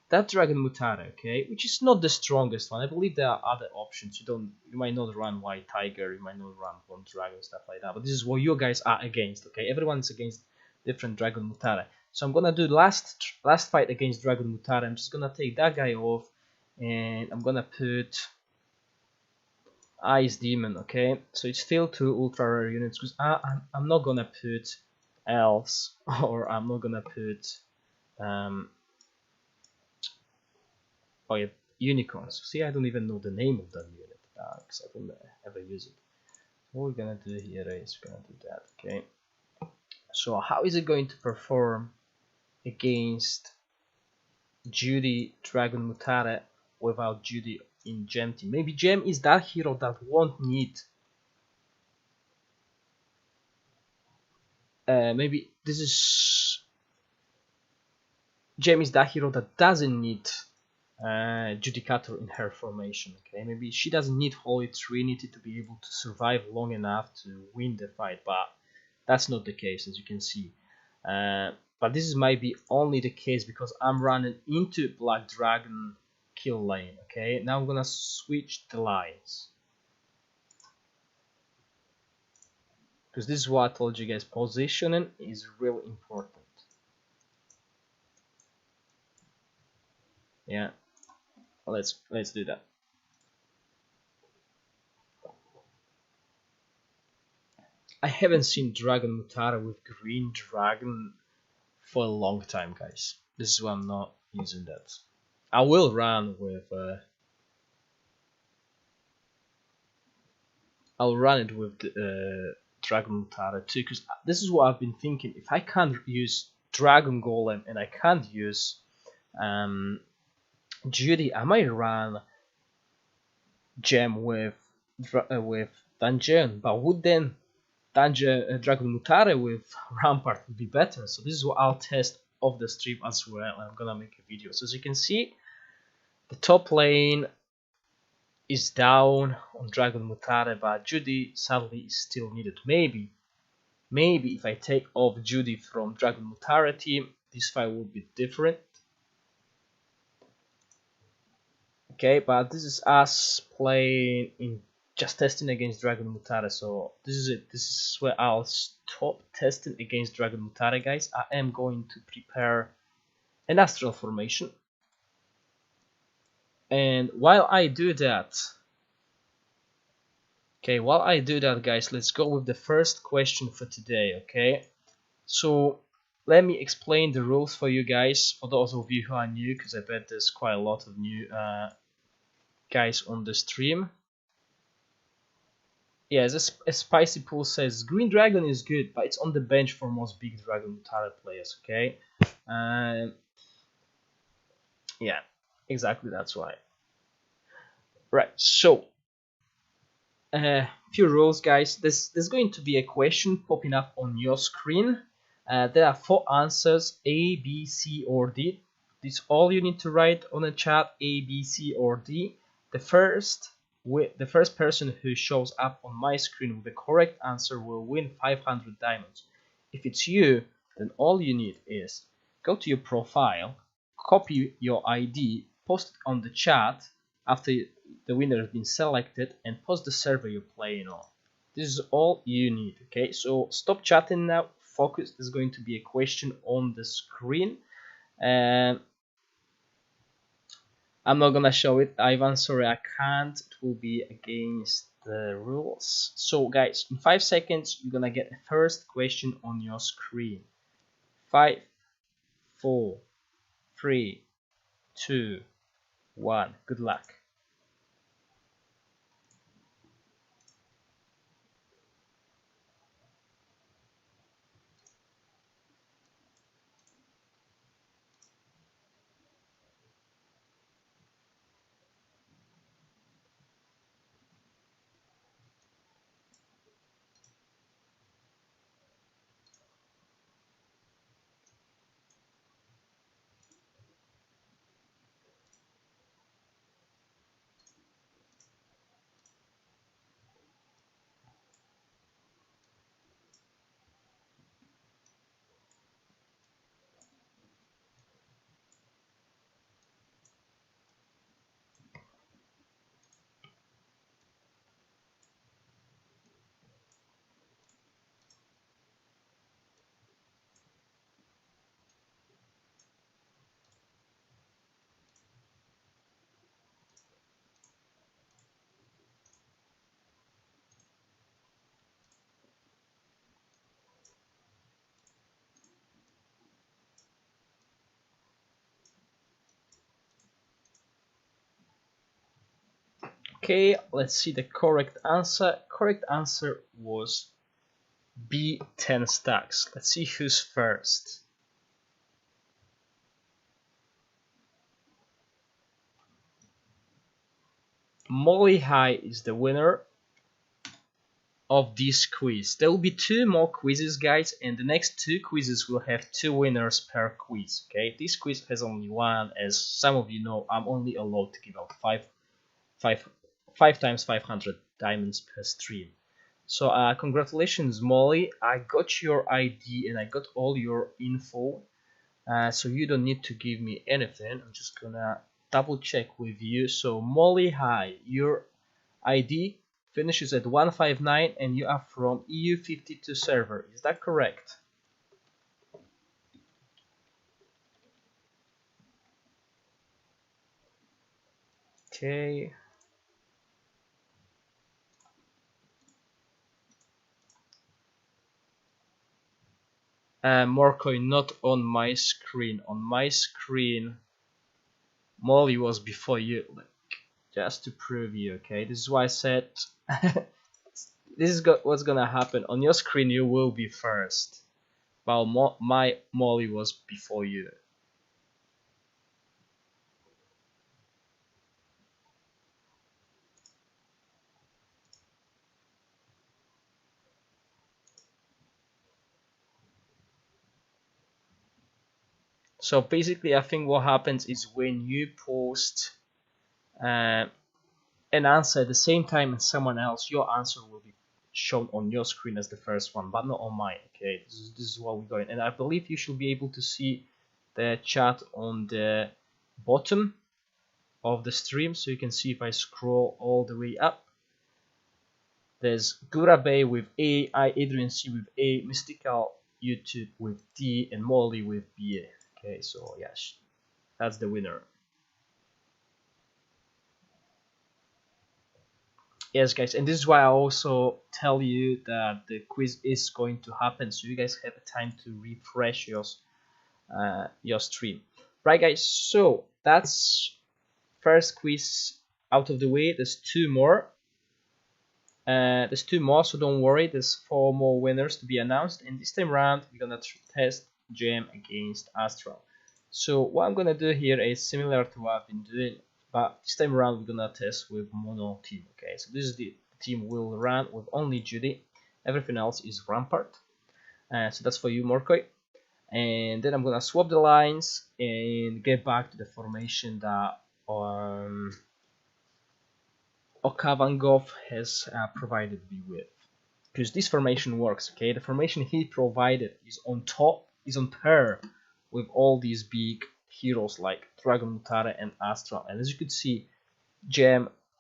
that Dragon Mutara, okay, which is not the strongest one. I believe there are other options. You might not run White Tiger, you might not run One Dragon, stuff like that. But this is what you guys are against, okay? Everyone's against different Dragon Mutara. So I'm gonna do last fight against Dragon Mutara. I'm just gonna take that guy off, and I'm gonna put Ice Demon, okay? So it's still 2 ultra rare units, because I'm not gonna put elves, or I'm not gonna put oh yeah, unicorns. See, I don't even know the name of that unit because I don't ever use it. What we're gonna do here is we're gonna do that, okay? So how is it going to perform against Judy Dragon Mutara without Judy in Gem team? Maybe Gem is that hero that won't need. Maybe this is Gem is that hero that doesn't need Judicator in her formation, okay? Maybe she doesn't need Holy Trinity to be able to survive long enough to win the fight, but that's not the case, as you can see. But this might be only the case because I'm running into Black Dragon kill lane, okay? Now I'm gonna switch the lines, because this is what I told you guys, positioning is really important. Yeah, let's do that. I haven't seen Dragon Mutara with Green Dragon for a long time, guys. This is why I'm not using that. I will run with I'll run it with the Dragon Mutara too, because this is what I've been thinking. If I can't use Dragon Golem and I can't use Judy, I might run Gem with Dungeon, but would then Dragon Mutara with Rampart would be better. So this is what I'll test off the stream as well. I'm gonna make a video. So as you can see, the top lane is down on Dragon Mutara, but Judy sadly is still needed. Maybe if I take off Judy from Dragon Mutara team, this fight will be different. Okay, but this is us playing in just testing against Dragon Mutara, so this is it. This is where I'll stop testing against Dragon Mutara, guys. I am going to prepare an Astral formation, and while I do that, guys, let's go with the first question for today, okay? So let me explain the rules for you guys, for those of you who are new, because I bet there's quite a lot of new guys on the stream. Yeah, as Spicy Pool says, Green Dragon is good, but it's on the bench for most big Dragon Mutara players, okay? Yeah, exactly, that's why. Right, so, few rules, guys. There's going to be a question popping up on your screen. There are 4 answers, A, B, C, or D. This is all you need to write on the chat, A, B, C, or D. The first person who shows up on my screen with the correct answer will win 500 diamonds. If it's you, then all you need is go to your profile, copy your ID, post it on the chat after the winner has been selected, and post the server you're playing on. This is all you need, okay? So stop chatting now, focus. There's going to be a question on the screen. I'm not gonna show it, Ivan, sorry, I can't. It will be against the rules. So guys, in 5 seconds you're gonna get the first question on your screen. 5, 4, 3, 2, 1. Good luck. Okay, let's see the correct answer. Correct answer was B, 10 stacks. Let's see who's first. Molly High is the winner of this quiz. There will be 2 more quizzes, guys, and the next 2 quizzes will have 2 winners per quiz. Okay, this quiz has only 1. As some of you know, I'm only allowed to give out 5 times 500 diamonds per stream. So congratulations, Molly. I got your ID and I got all your info. So you don't need to give me anything. I'm just gonna double check with you. So Molly, hi, your ID finishes at 159 and you are from EU52 server. Is that correct? Okay. Morkoi, not on my screen. On my screen, Molly was before you. Like, just to prove you, okay? This is why I said this is what's gonna happen. On your screen, you will be first, while my Molly was before you. So basically, I think what happens is when you post an answer at the same time as someone else, your answer will be shown on your screen as the first one, but not on mine. Okay, this is what we're going. And I believe you should be able to see the chat on the bottom of the stream, so you can see if I scroll all the way up. There's Gurabe with A, Adrian C with A, Mystical YouTube with D, and Molly with B. Okay, so yes, that's the winner. Yes, guys, and this is why I also tell you that the quiz is going to happen, so you guys have time to refresh your stream. Right, guys, so that's first quiz out of the way. There's 2 more. There's 2 more, so don't worry. There's 4 more winners to be announced, and this time around we're gonna test Gem against Astral. So what I'm gonna do here is similar to what I've been doing, but this time around we're gonna test with mono team. Okay, so this is the team we'll run with only Judy. Everything else is Rampart. So that's for you, Morkoi. And then I'm gonna swap the lines and get back to the formation that Okavangov has provided me with, because this formation works. Okay, the formation he provided is on top, is on pair with all these big heroes like Dragon Mutara and Astral, and as you could see,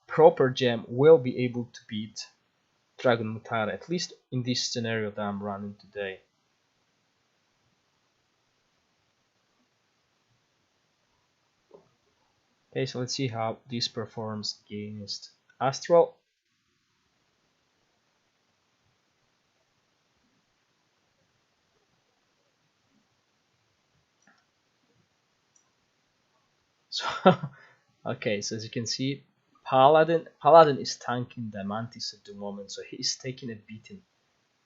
proper Gem will be able to beat Dragon Mutara, at least in this scenario that I'm running today. Okay, so let's see how this performs against Astral. So okay, so as you can see, Paladin is tanking the Mantis at the moment, so he is taking a beating.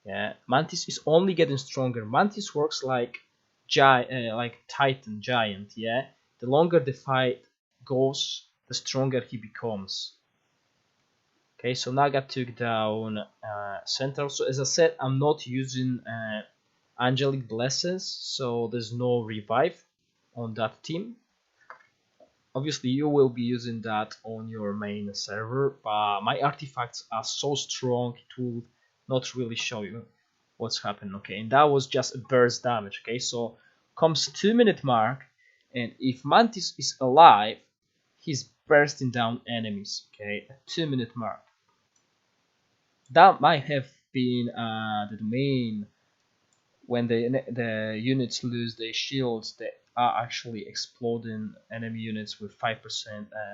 Yeah, Mantis is only getting stronger. Mantis works like Titan giant. Yeah, the longer the fight goes, the stronger he becomes. Okay, so Naga took down Central. So as I said, I'm not using Angelic Blesses, so there's no revive on that team. Obviously, you will be using that on your main server, but my artifacts are so strong it will not really show you what's happening. Okay, and that was just a burst damage. Okay, so comes 2-minute mark, and if Mantis is alive, he's bursting down enemies. Okay, at 2-minute mark. That might have been the main when the units lose their shields, they are actually exploding enemy units with 5%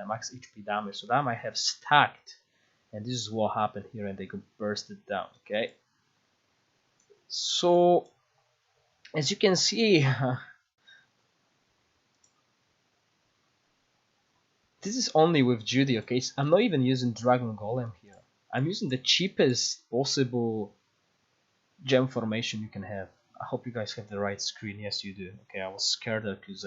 max HP damage. So that might have stacked, and this is what happened here, and they could burst it down. Okay. So as you can see, this is only with Judy. Okay, so I'm not even using Dragon Golem here. I'm using the cheapest possible gem formation you can have. I hope you guys have the right screen. Yes, you do. Okay, I was scared because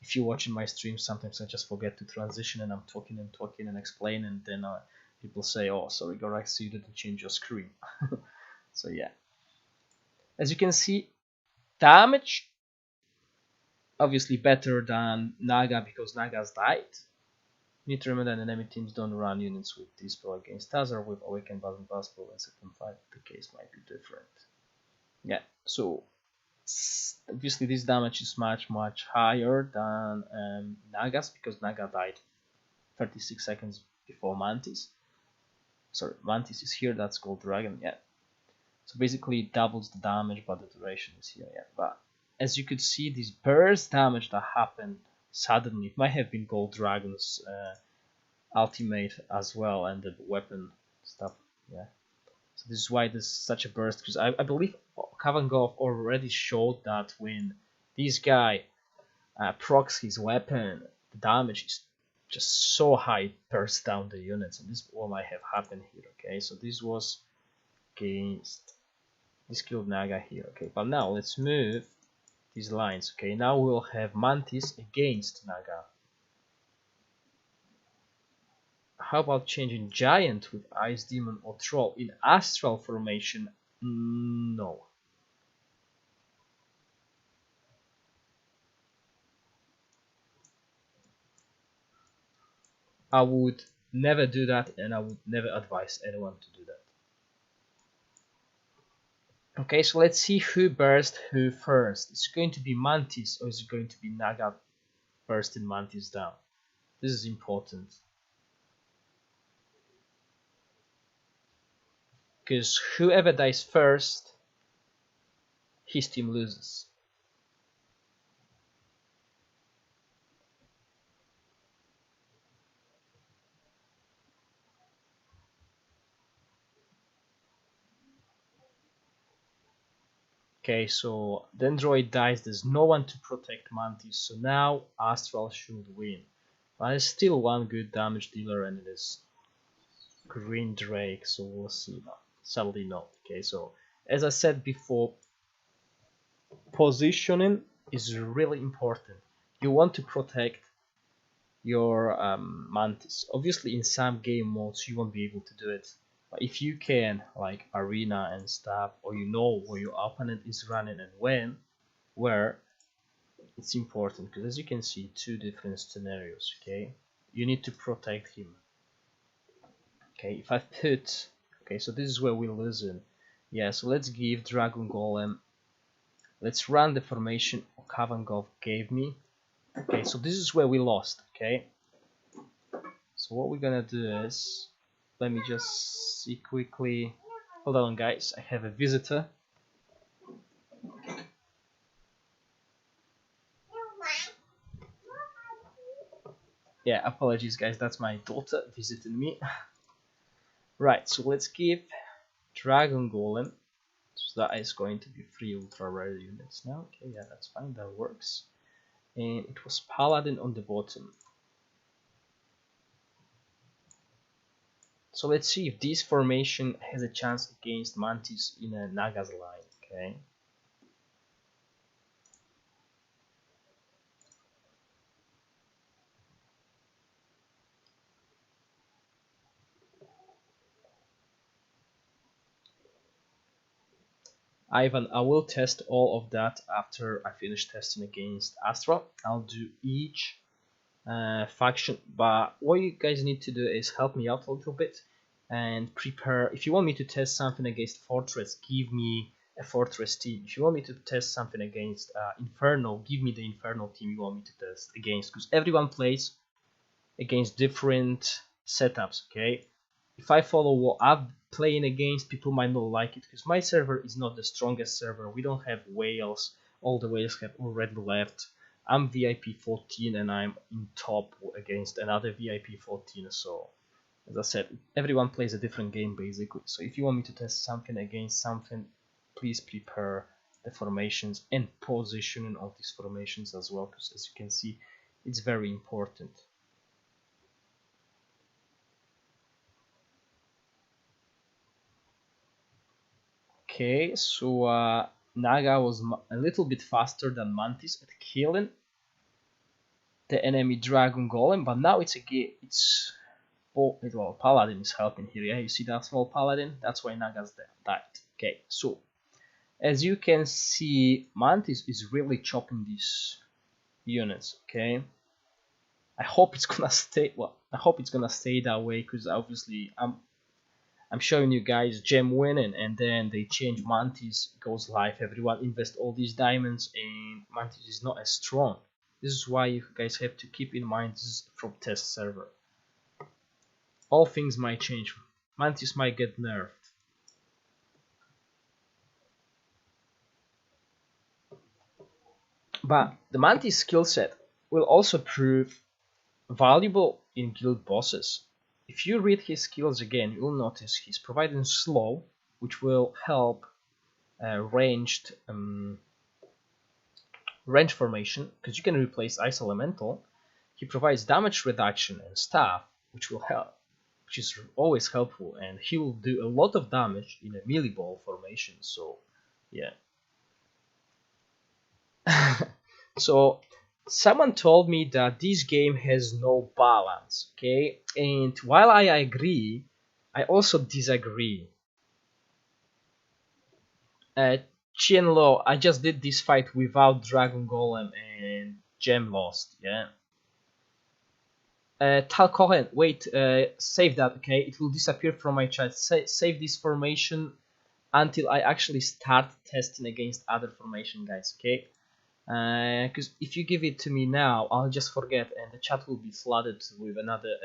if you're watching my stream, sometimes I just forget to transition and I'm talking and explain, and then people say, "Oh, sorry, Gorax, you didn't change your screen." So yeah, as you can see, damage obviously better than Naga because Naga's died. You need to remember that enemy teams don't run units with Dispel against us or with Awakened Buzz and Buzzball and Second Fight. The case might be different. Yeah, so obviously this damage is much higher than Naga's because Naga died 36 seconds before Mantis. Sorry, Mantis is here, that's Gold Dragon, yeah. So basically it doubles the damage, but the duration is here, yeah. But as you could see, this burst damage that happened suddenly, it might have been Gold Dragon's ultimate as well, and the weapon stuff, yeah. So this is why there's such a burst, because I believe Kavangov already showed that when this guy procs his weapon, the damage is just so high, it bursts down the units, and this all might have happened here. Okay, so this was against this killed Naga here. Okay, but now let's move these lines. Okay, now we'll have Mantis against Naga. How about changing Giant with Ice Demon or Troll in Astral formation? No. I would never do that, and I would never advise anyone to do that. Okay, so let's see who burst who first. Is it going to be Mantis or is it going to be Naga bursting Mantis down? This is important. Because whoever dies first, his team loses. Okay, so the android dies, there's no one to protect Mantis, so now Astral should win. But there's still one good damage dealer, and it is Green Drake, so we'll see now. Sadly not. Okay, so as I said before, positioning is really important. You want to protect your Mantis. Obviously in some game modes you won't be able to do it. But if you can, like arena and stuff, or you know where your opponent is running and where, it's important because as you can see, two different scenarios. Okay, you need to protect him. Okay, if I put, okay, so this is where we're losing. Yeah, so let's give Dragon Golem. Let's run the formation Kavangov gave me. Okay, so this is where we lost. Okay, so what we're gonna do is, let me just see quickly. Hold on, guys. I have a visitor. Yeah, apologies, guys. That's my daughter visiting me. Right. So let's give Dragon Golem. So that is going to be 3 ultra rare units now. Okay, yeah, that's fine. That works. And it was Paladin on the bottom. So let's see if this formation has a chance against Mantis in a Naga's line. Okay. Ivan, I will test all of that after I finish testing against Astral. I'll do each faction, but what you guys need to do is help me out a little bit and prepare. If you want me to test something against Fortress, give me a Fortress team. If you want me to test something against Inferno, give me the Inferno team you want me to test against, because everyone plays against different setups. Okay, if I follow what I'm playing against, people might not like it because my server is not the strongest server. We don't have whales. All the whales have already left. I'm VIP 14 and I'm in top against another VIP 14. So, as I said, everyone plays a different game basically. So if you want me to test something against something, please prepare the formations and positioning of these formations as well, because as you can see, it's very important. Okay, so Naga was a little bit faster than Mantis at killing the enemy Dragon Golem, but now it's well, Paladin is helping here. Yeah, you see that small Paladin? That's why Naga's died. Okay, so as you can see, Mantis is really chopping these units. Okay, I hope it's gonna stay. Well, I hope it's gonna stay that way, because obviously I'm showing you guys gem winning, and then they change Mantis goes live. Everyone invest all these diamonds, and Mantis is not as strong. This is why you guys have to keep in mind this is from test server. All things might change. Mantis might get nerfed. But the Mantis skill set will also prove valuable in guild bosses. If you read his skills again, you'll notice he's providing slow, which will help ranged range formation, because you can replace Ice Elemental. He provides damage reduction and staff, which will help, which is always helpful, and he will do a lot of damage in a melee ball formation. So, yeah. So someone told me that this game has no balance, okay? And while I agree, I also disagree. Qianlo, I just did this fight without Dragon Golem and Gem lost, yeah? Talcohen, wait, save that, okay? It will disappear from my chat. Save this formation until I actually start testing against other formation, guys, okay? Because if you give it to me now, I'll just forget, and the chat will be flooded with another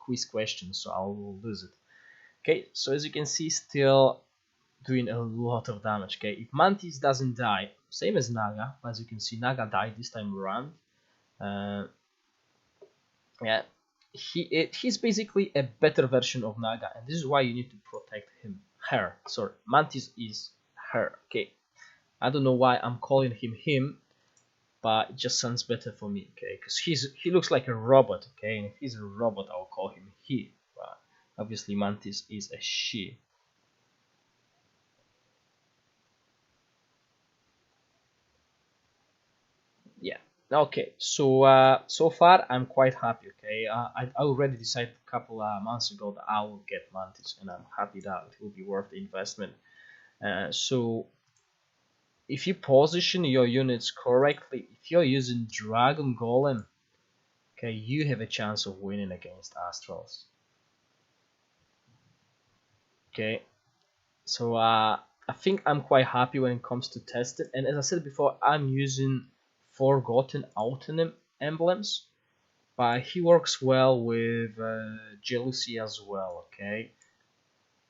quiz question, so I'll lose it. Okay, so as you can see, still doing a lot of damage. Okay, if Mantis doesn't die, same as Naga, as you can see, Naga died this time around. Yeah, he's basically a better version of Naga, and this is why you need to protect her. Sorry, Mantis is her. Okay, I don't know why I'm calling him, but it just sounds better for me. Okay, because he looks like a robot. Okay, and if he's a robot, I'll call him he. But obviously, Mantis is a she. Yeah. Okay, so so far I'm quite happy. Okay, I already decided a couple months ago that I will get Mantis, and I'm happy that it will be worth the investment. So if you position your units correctly, if you're using Dragon Golem, okay, you have a chance of winning against Astrals. Okay, so I think I'm quite happy when it comes to testing, and as I said before, I'm using Forgotten Autumn emblems, but he works well with Jealousy as well. Okay,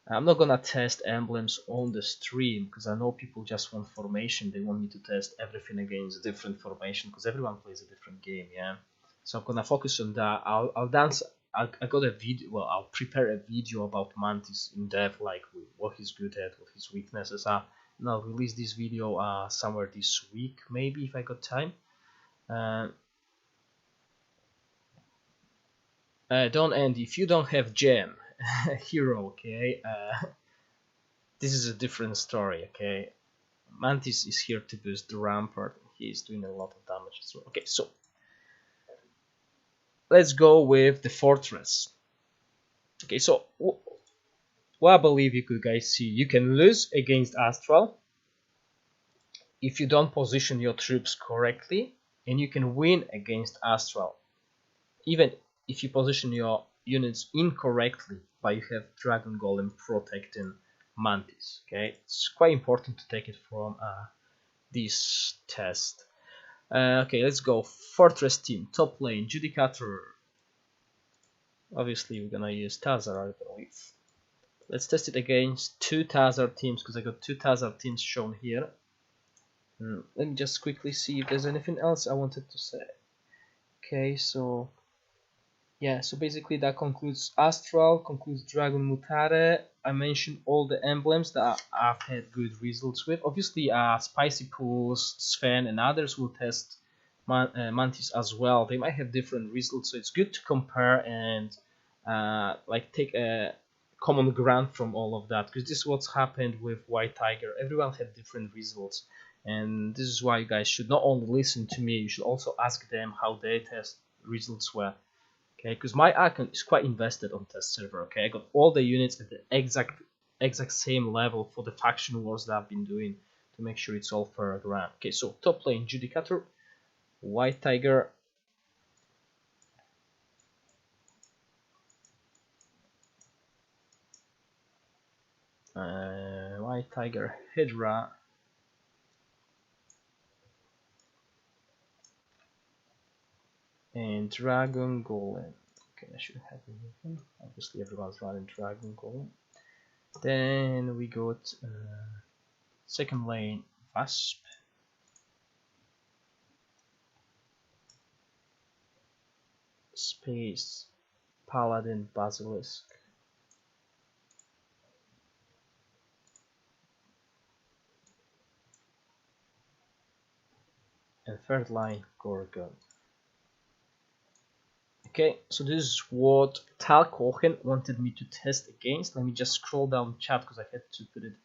I'm not gonna test emblems on the stream because I know people just want formation. They want me to test everything against different formation because everyone plays a different game. Yeah, so I'm gonna focus on that. I'll dance. I got a video. Well, I'll prepare a video about Mantis in depth, like what he's good at, what his weaknesses are, and I'll release this video somewhere this week, maybe if I got time. Don't end if you don't have gem. hero, okay? This is a different story, okay? Mantis is here to boost the Rampart. He's doing a lot of damage as well. Okay, so let's go with the Fortress. Okay, so what I believe you could guys see, you can lose against Astral if you don't position your troops correctly, and you can win against Astral even if you position your units incorrectly, but you have Dragon Golem protecting Mantis. Okay, it's quite important to take it from this test. Okay, let's go. Fortress team, top lane, Judicator. Obviously, we're gonna use Tazar, I believe. Let's test it against two Tazar teams because I got two Tazar teams shown here. Let me just quickly see if there's anything else I wanted to say. Okay, so yeah, so basically that concludes Astral, concludes Dragon Mutara. I mentioned all the emblems that I've had good results with. Obviously, Spicy Pools, Sven, and others will test Mantis as well. They might have different results, so it's good to compare and like take a common ground from all of that, because this is what's happened with White Tiger. Everyone had different results, and this is why you guys should not only listen to me, you should also ask them how their test results were. Okay, because my account is quite invested on test server. Okay, I got all the units at the exact same level for the faction wars that I've been doing to make sure it's all fair ground. Okay, so top lane Judicator, White Tiger, White Tiger Hydra, and Dragon Golem. Okay, I should have everything. Obviously, everyone's running Dragon Golem. Then we got second lane Wasp, Space, Paladin, Basilisk, and third line Gorgon. Okay, so this is what Tal Kochen wanted me to test against. Let me just scroll down the chat because I had to put it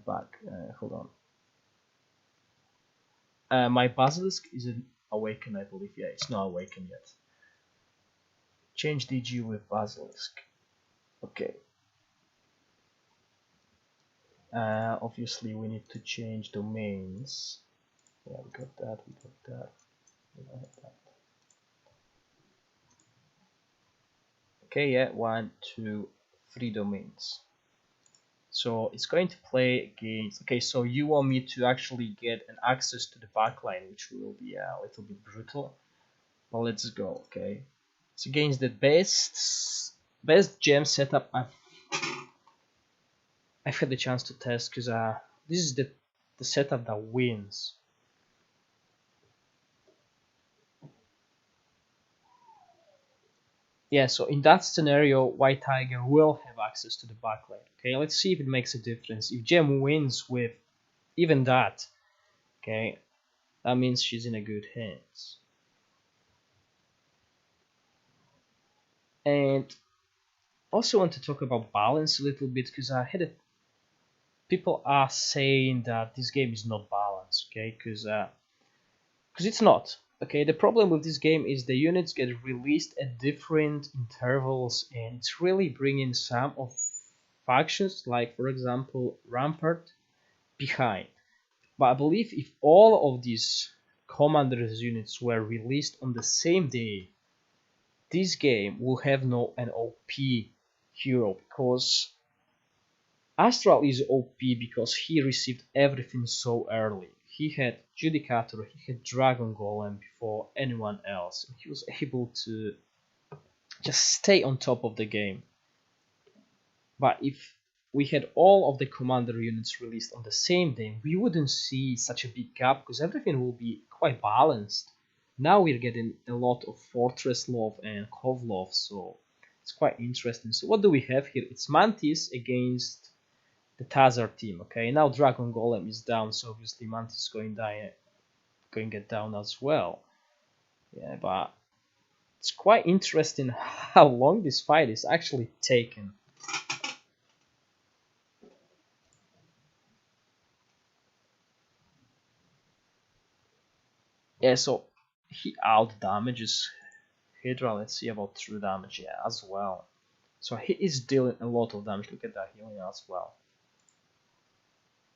back. Hold on. My Basilisk is an Awaken, I believe. Yeah, it's not Awaken yet. Change DG with Basilisk. Okay. Obviously, we need to change domains. Yeah, we got that. We got that. We don't have that. Okay, yeah, 1, 2, 3 domains. So it's going to play against. Okay, so you want me to actually get an access to the backline, which will be a little bit brutal. But let's go. Okay, it's against the best gem setup I've had the chance to test, because this is the setup that wins. Yeah, so in that scenario, White Tiger will have access to the backline. Okay, let's see if it makes a difference. If Gem wins with even that, okay, that means she's in a good hands. And also want to talk about balance a little bit, because people are saying that this game is not balanced, okay, because it's not. Okay, the problem with this game is the units get released at different intervals, and it's really bringing some of factions, like for example Rampart, behind. But I believe if all of these commanders units were released on the same day, this game will have an OP hero, because Astral is OP because he received everything so early. He had Judicator, he had Dragon Golem before anyone else. He was able to just stay on top of the game. But if we had all of the commander units released on the same day, we wouldn't see such a big gap, because everything will be quite balanced. Now we're getting a lot of Fortress love and Cove love, so it's quite interesting. So what do we have here? It's Mantis against the Tazar team. Okay, now Dragon Golem is down, so obviously Mantis is going to get down as well. Yeah, but It's quite interesting how long this fight is actually taken. Yeah, so he out damages Hydra. Let's see about true damage, yeah, as well. So he is dealing a lot of damage. Look at that healing as well.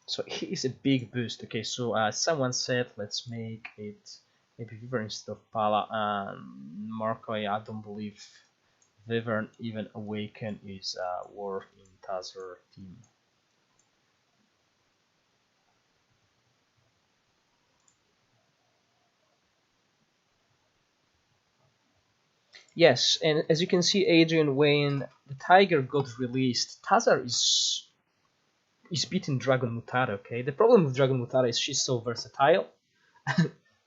So he is a big boost. Okay, so someone said let's make it maybe Wyvern instead of Pala, and Marco, I don't believe Wyvern even Awaken is worth in Tazar team. Yes, and as you can see, Adrian, when the Tiger got released, Tazar is beating Dragon Mutara. Okay, the problem with Dragon Mutara is she's so versatile.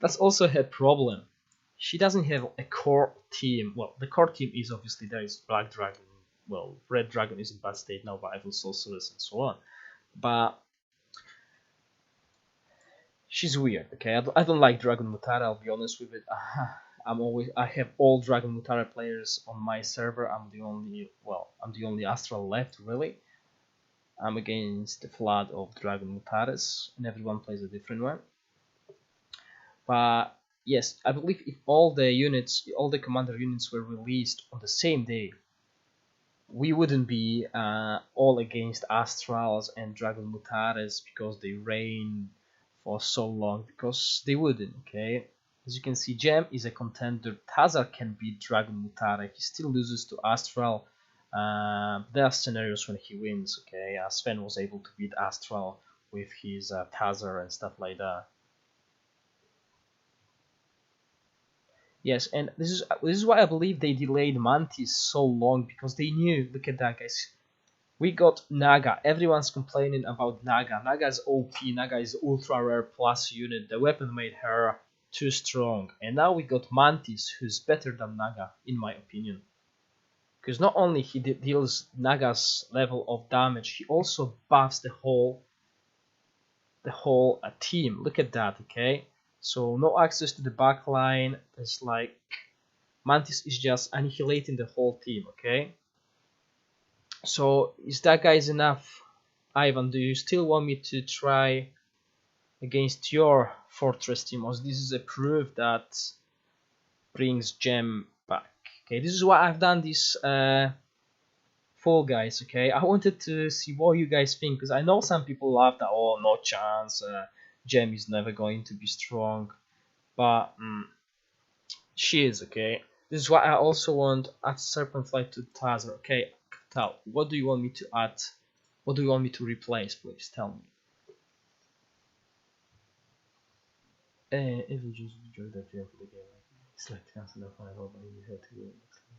That's also her problem. She doesn't have a core team. Well, the core team is obviously there is Black Dragon. Well, Red Dragon is in bad state now, but Evil Sorceress and so on. But she's weird. Okay, I don't like Dragon Mutara. I'll be honest with it. I have all Dragon Mutara players on my server. I'm the only Astral left really. I'm against the flood of Dragon Mutaras, and everyone plays a different one. But yes, I believe if all the commander units were released on the same day, we wouldn't be all against Astrals and Dragon Mutares because they reign for so long, because they wouldn't, okay? As you can see, Gem is a contender. Tazar can beat Dragon Mutara. He still loses to Astral. There are scenarios when he wins, okay? Sven was able to beat Astral with his Tazar and stuff like that. Yes, and this is why I believe they delayed Mantis so long, because they knew. Look at that, guys. We got Naga. Everyone's complaining about Naga. Naga is OP. Naga is ultra rare plus unit. The weapon made her too strong. And now we got Mantis, who's better than Naga, in my opinion. Because not only he deals Naga's level of damage, he also buffs the whole team. Look at that, okay? So no access to the backline. It's like Mantis is just annihilating the whole team, okay? So is that guys enough? Ivan, do you still want me to try against your Fortress team, or this is a proof that brings Gem back? Okay, this is why I've done this Fall Guys, okay? I wanted to see what you guys think, because I know some people laugh that, oh, no chance, Gem is never going to be strong, but she is, okay? This is why I also want add Serpentfly to Tazar, okay? Tal, what do you want me to add? What do you want me to replace, please? Tell me. If you just enjoy the video for the game, select cancel the file, but you have to do it next time.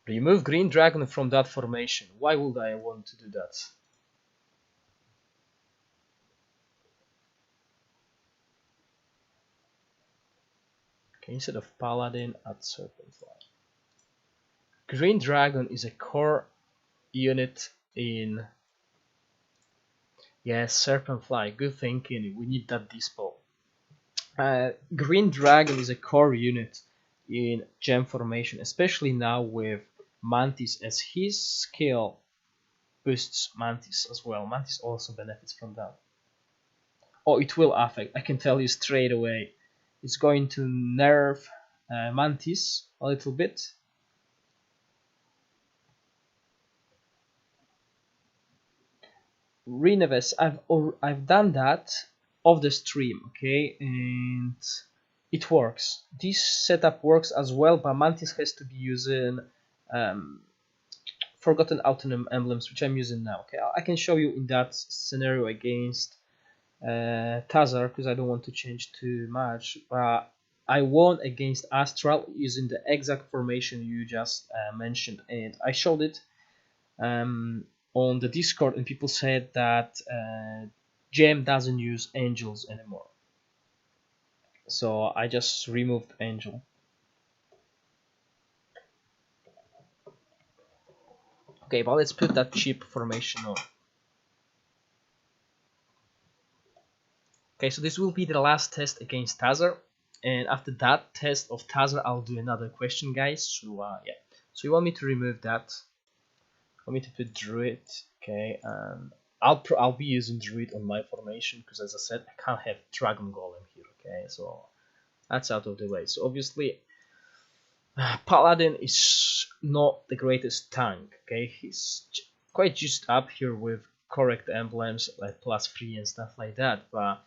Remove Green Dragon from that formation. Why would I want to do that? Okay, instead of Paladin, add Serpentfly. Green Dragon is a core unit in... Yes, Serpentfly, good thinking, we need that dispo. Green Dragon is a core unit in Gem formation, especially now with Mantis, as his skill boosts Mantis as well. Mantis also benefits from that. Oh, it will affect, I can tell you straight away. It's going to nerf Mantis a little bit. Reneves, I've done that off the stream, okay, and it works. This setup works as well, but Mantis has to be using Forgotten Autonym emblems, which I'm using now. Okay, I can show you in that scenario against Tazar, because I don't want to change too much, but I won against Astral using the exact formation you just mentioned, and I showed it on the Discord, and people said that Gem doesn't use angels anymore. So I just removed angel. Okay, but let's put that cheap formation on. Okay, so this will be the last test against Tazar, and after that test of Tazar, I'll do another question, guys. So yeah, so you want me to remove that? Want me to put Druid? Okay, and I'll be using Druid on my formation because, as I said, I can't have Dragon Golem here. Okay, so that's out of the way. So obviously, Paladin is not the greatest tank. Okay, he's quite juiced up here with correct emblems like +3 and stuff like that, but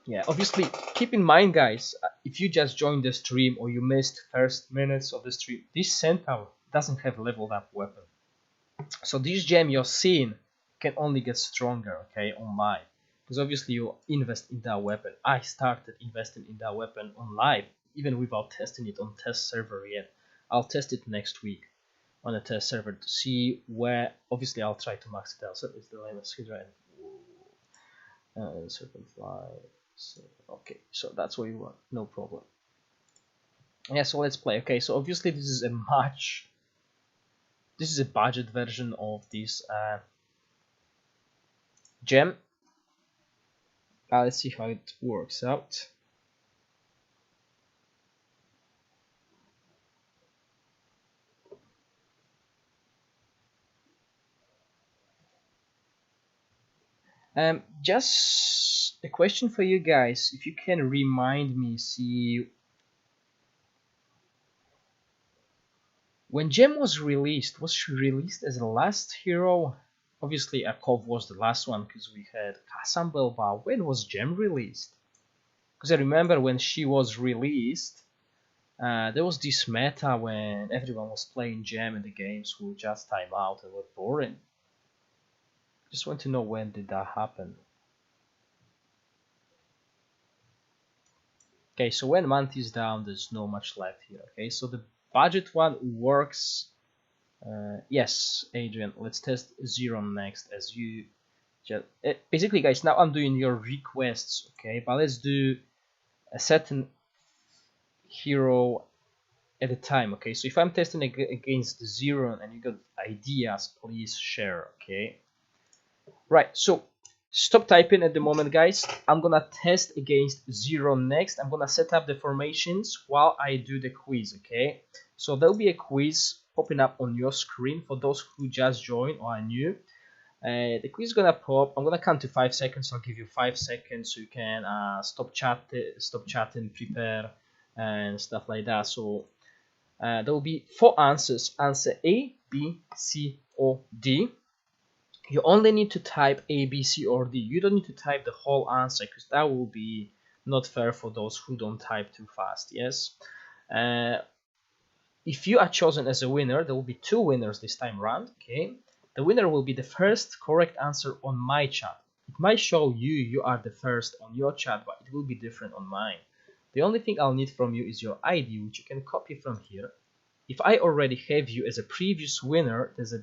yeah, obviously keep in mind, guys, if you just joined the stream or you missed first minutes of the stream, this centaur doesn't have leveled up weapon, so this gem you're seeing can only get stronger, okay, on live, because obviously you invest in that weapon. I started investing in that weapon on live even without testing it on test server yet. I'll test it next week on a test server to see where. Obviously I'll try to max it out. So it's the lamest Hydra and Serpent Fly. So, okay, so that's what you want, no problem. Yeah, so let's play. Okay, so obviously this is a budget version of this gem. Let's see how it works out. Just a question for you guys, if you can remind me, see, when Gem was she released as the last hero? Obviously Akov was the last one because we had Kasambel, but when was Gem released? Because I remember when she was released, there was this meta when everyone was playing Gem and the games would just time out and were boring. Just want to know, when did that happen? Okay, so when Mantis down, there's no much left here. Okay, so the budget one works. Yes, Adrian, let's test Zero next, as you just basically, guys, now I'm doing your requests, okay, but let's do a certain hero at a time. Okay, so if I'm testing against Zero and you got ideas, please share. Okay, right, so stop typing at the moment, guys. I'm gonna test against Zero next. I'm gonna set up the formations while I do the quiz. Okay, so there'll be a quiz popping up on your screen for those who just joined or are new. The quiz is gonna pop. I'm gonna count to 5 seconds. I'll give you 5 seconds so you can stop chatting, prepare, and stuff like that. So there will be 4 answers. Answer A, B, C, or D. You only need to type A, B, C, or D. You don't need to type the whole answer because that will be not fair for those who don't type too fast. Yes. If you are chosen as a winner, there will be 2 winners this time around. Okay. The winner will be the first correct answer on my chat. It might show you are the first on your chat, but it will be different on mine. The only thing I'll need from you is your ID, which you can copy from here. If I already have you as a previous winner, there's a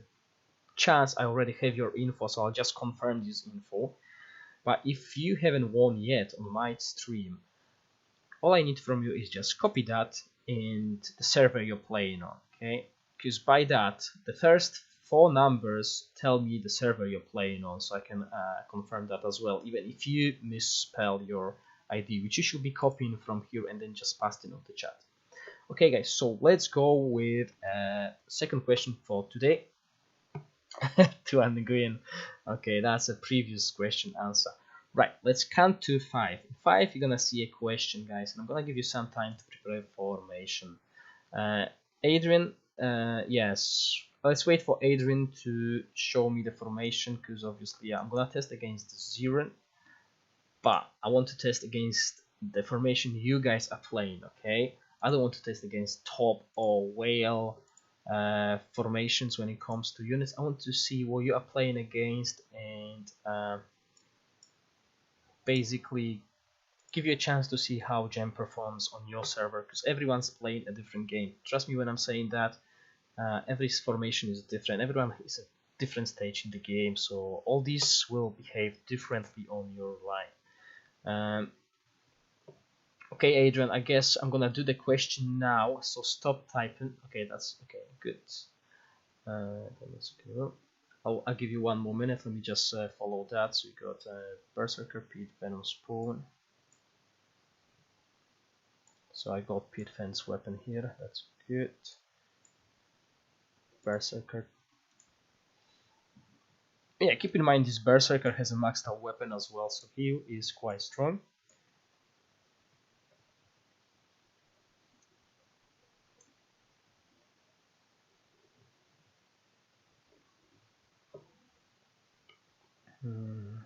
chance I already have your info, so I'll just confirm this info. But if you haven't won yet on my stream, all I need from you is just copy that in the server you're playing on, okay? Because by that, the first 4 numbers tell me the server you're playing on, so I can confirm that as well, even if you misspell your ID, which you should be copying from here and then just pasting on the chat. Okay, guys, so let's go with second question for today. 200 green. Okay, that's a previous question answer. Right, let's count to 5. In 5, you're gonna see a question, guys, and I'm gonna give you some time to prepare formation. Adrian, yes, let's wait for Adrian to show me the formation, because obviously I'm gonna test against Zero, but I want to test against the formation you guys are playing. Okay, I don't want to test against top or whale formations when it comes to units. I want to see what you are playing against and basically give you a chance to see how Gem performs on your server, because everyone's playing a different game. Trust me when I'm saying that. Every formation is different, everyone is at a different stage in the game, so all these will behave differently on your line. Okay, Adrian, I guess I'm gonna do the question now, so stop typing. Okay, that's okay, good. That's okay. I'll give you one more minute. Let me just follow that. So we got Berserker, Pit, Venom Spawn. So I got Pit Fence weapon here. That's good. Berserker. Yeah, keep in mind this Berserker has a maxed out weapon as well, so he is quite strong.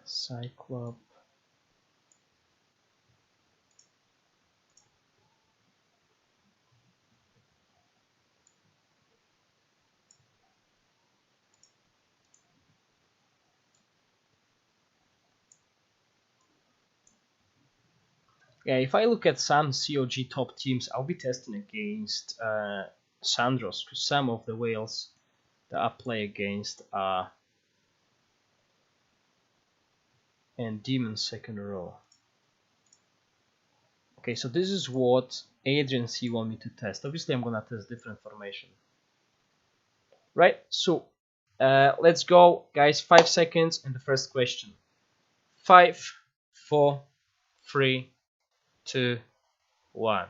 Cyclop. Yeah, if I look at some COG top teams, I'll be testing against Sandros, because some of the whales that I play against are and Demon second row. Okay, so this is what Adrian C want me to test. Obviously, I'm gonna test different formation. Right, so let's go, guys. 5 seconds and the first question. 5, 4, 3, 2, 1.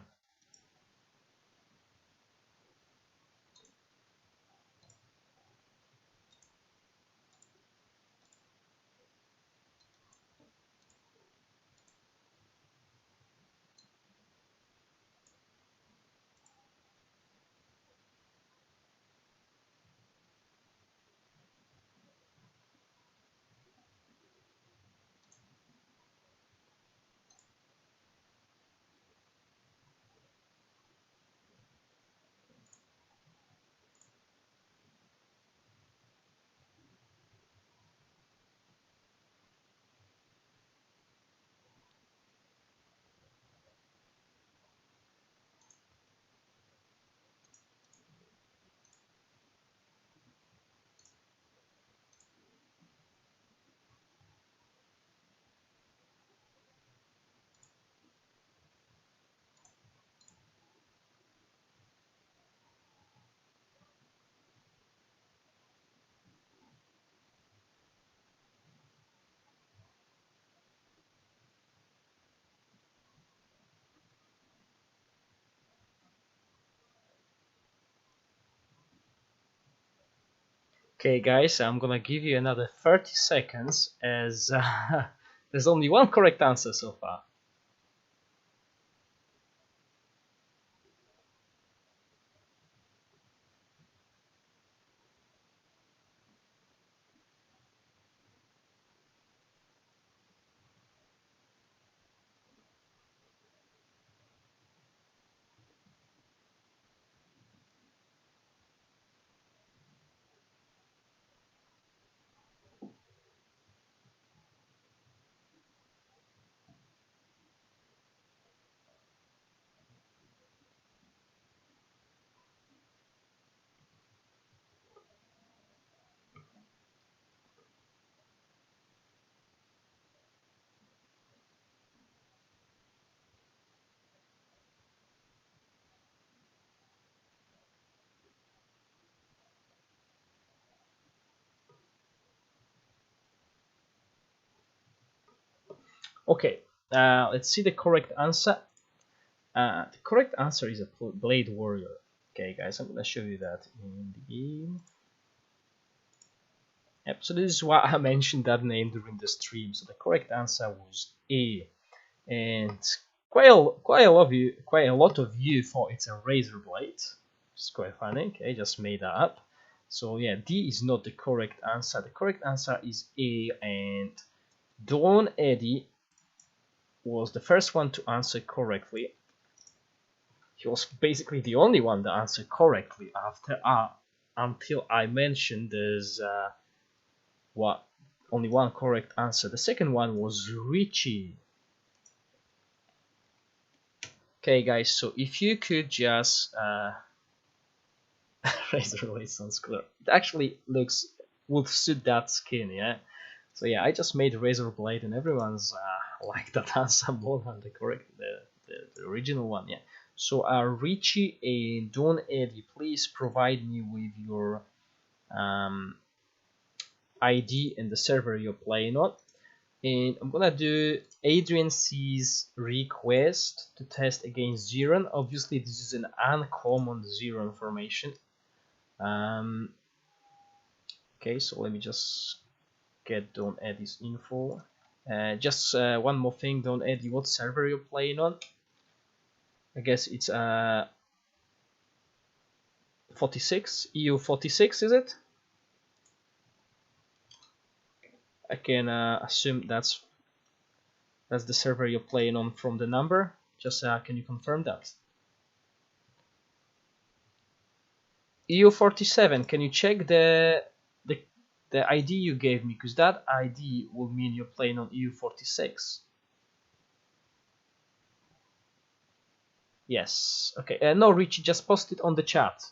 Okay, guys, I'm gonna give you another 30 seconds as there's only one correct answer so far. Okay, let's see the correct answer. The correct answer is a Blade Warrior. Okay, guys, I'm gonna show you that in the game. Yep, so this is why I mentioned that name during the stream. So the correct answer was A, and quite a lot of you thought it's a razor blade. It's quite funny. Okay, just made that up. So yeah, D is not the correct answer. The correct answer is A, and Dawn Eddy was the first one to answer correctly. He was basically the only one that answered correctly after until I mentioned there's only one correct answer. The second one was Richie. Okay, guys, so if you could just razor blade sounds cooler. It actually would suit that skin, yeah. So yeah, I just made razor blade, and everyone's like that answer more than the correct, the original one, yeah. So Richie and Don Eddie, please provide me with your ID and the server you're playing on. And I'm gonna do Adrian C's request to test against Zeron. Obviously, this is an uncommon Zeron formation. Okay, so let me just get don't add this info. Just one more thing, don't add what server you're playing on. I guess it's 46, EU 46, is it? I can assume that's the server you're playing on from the number. Just can you confirm that? EU 47, can you check the ID you gave me, because that ID will mean you're playing on EU 46. Yes. Okay. No, Richie, just post it on the chat.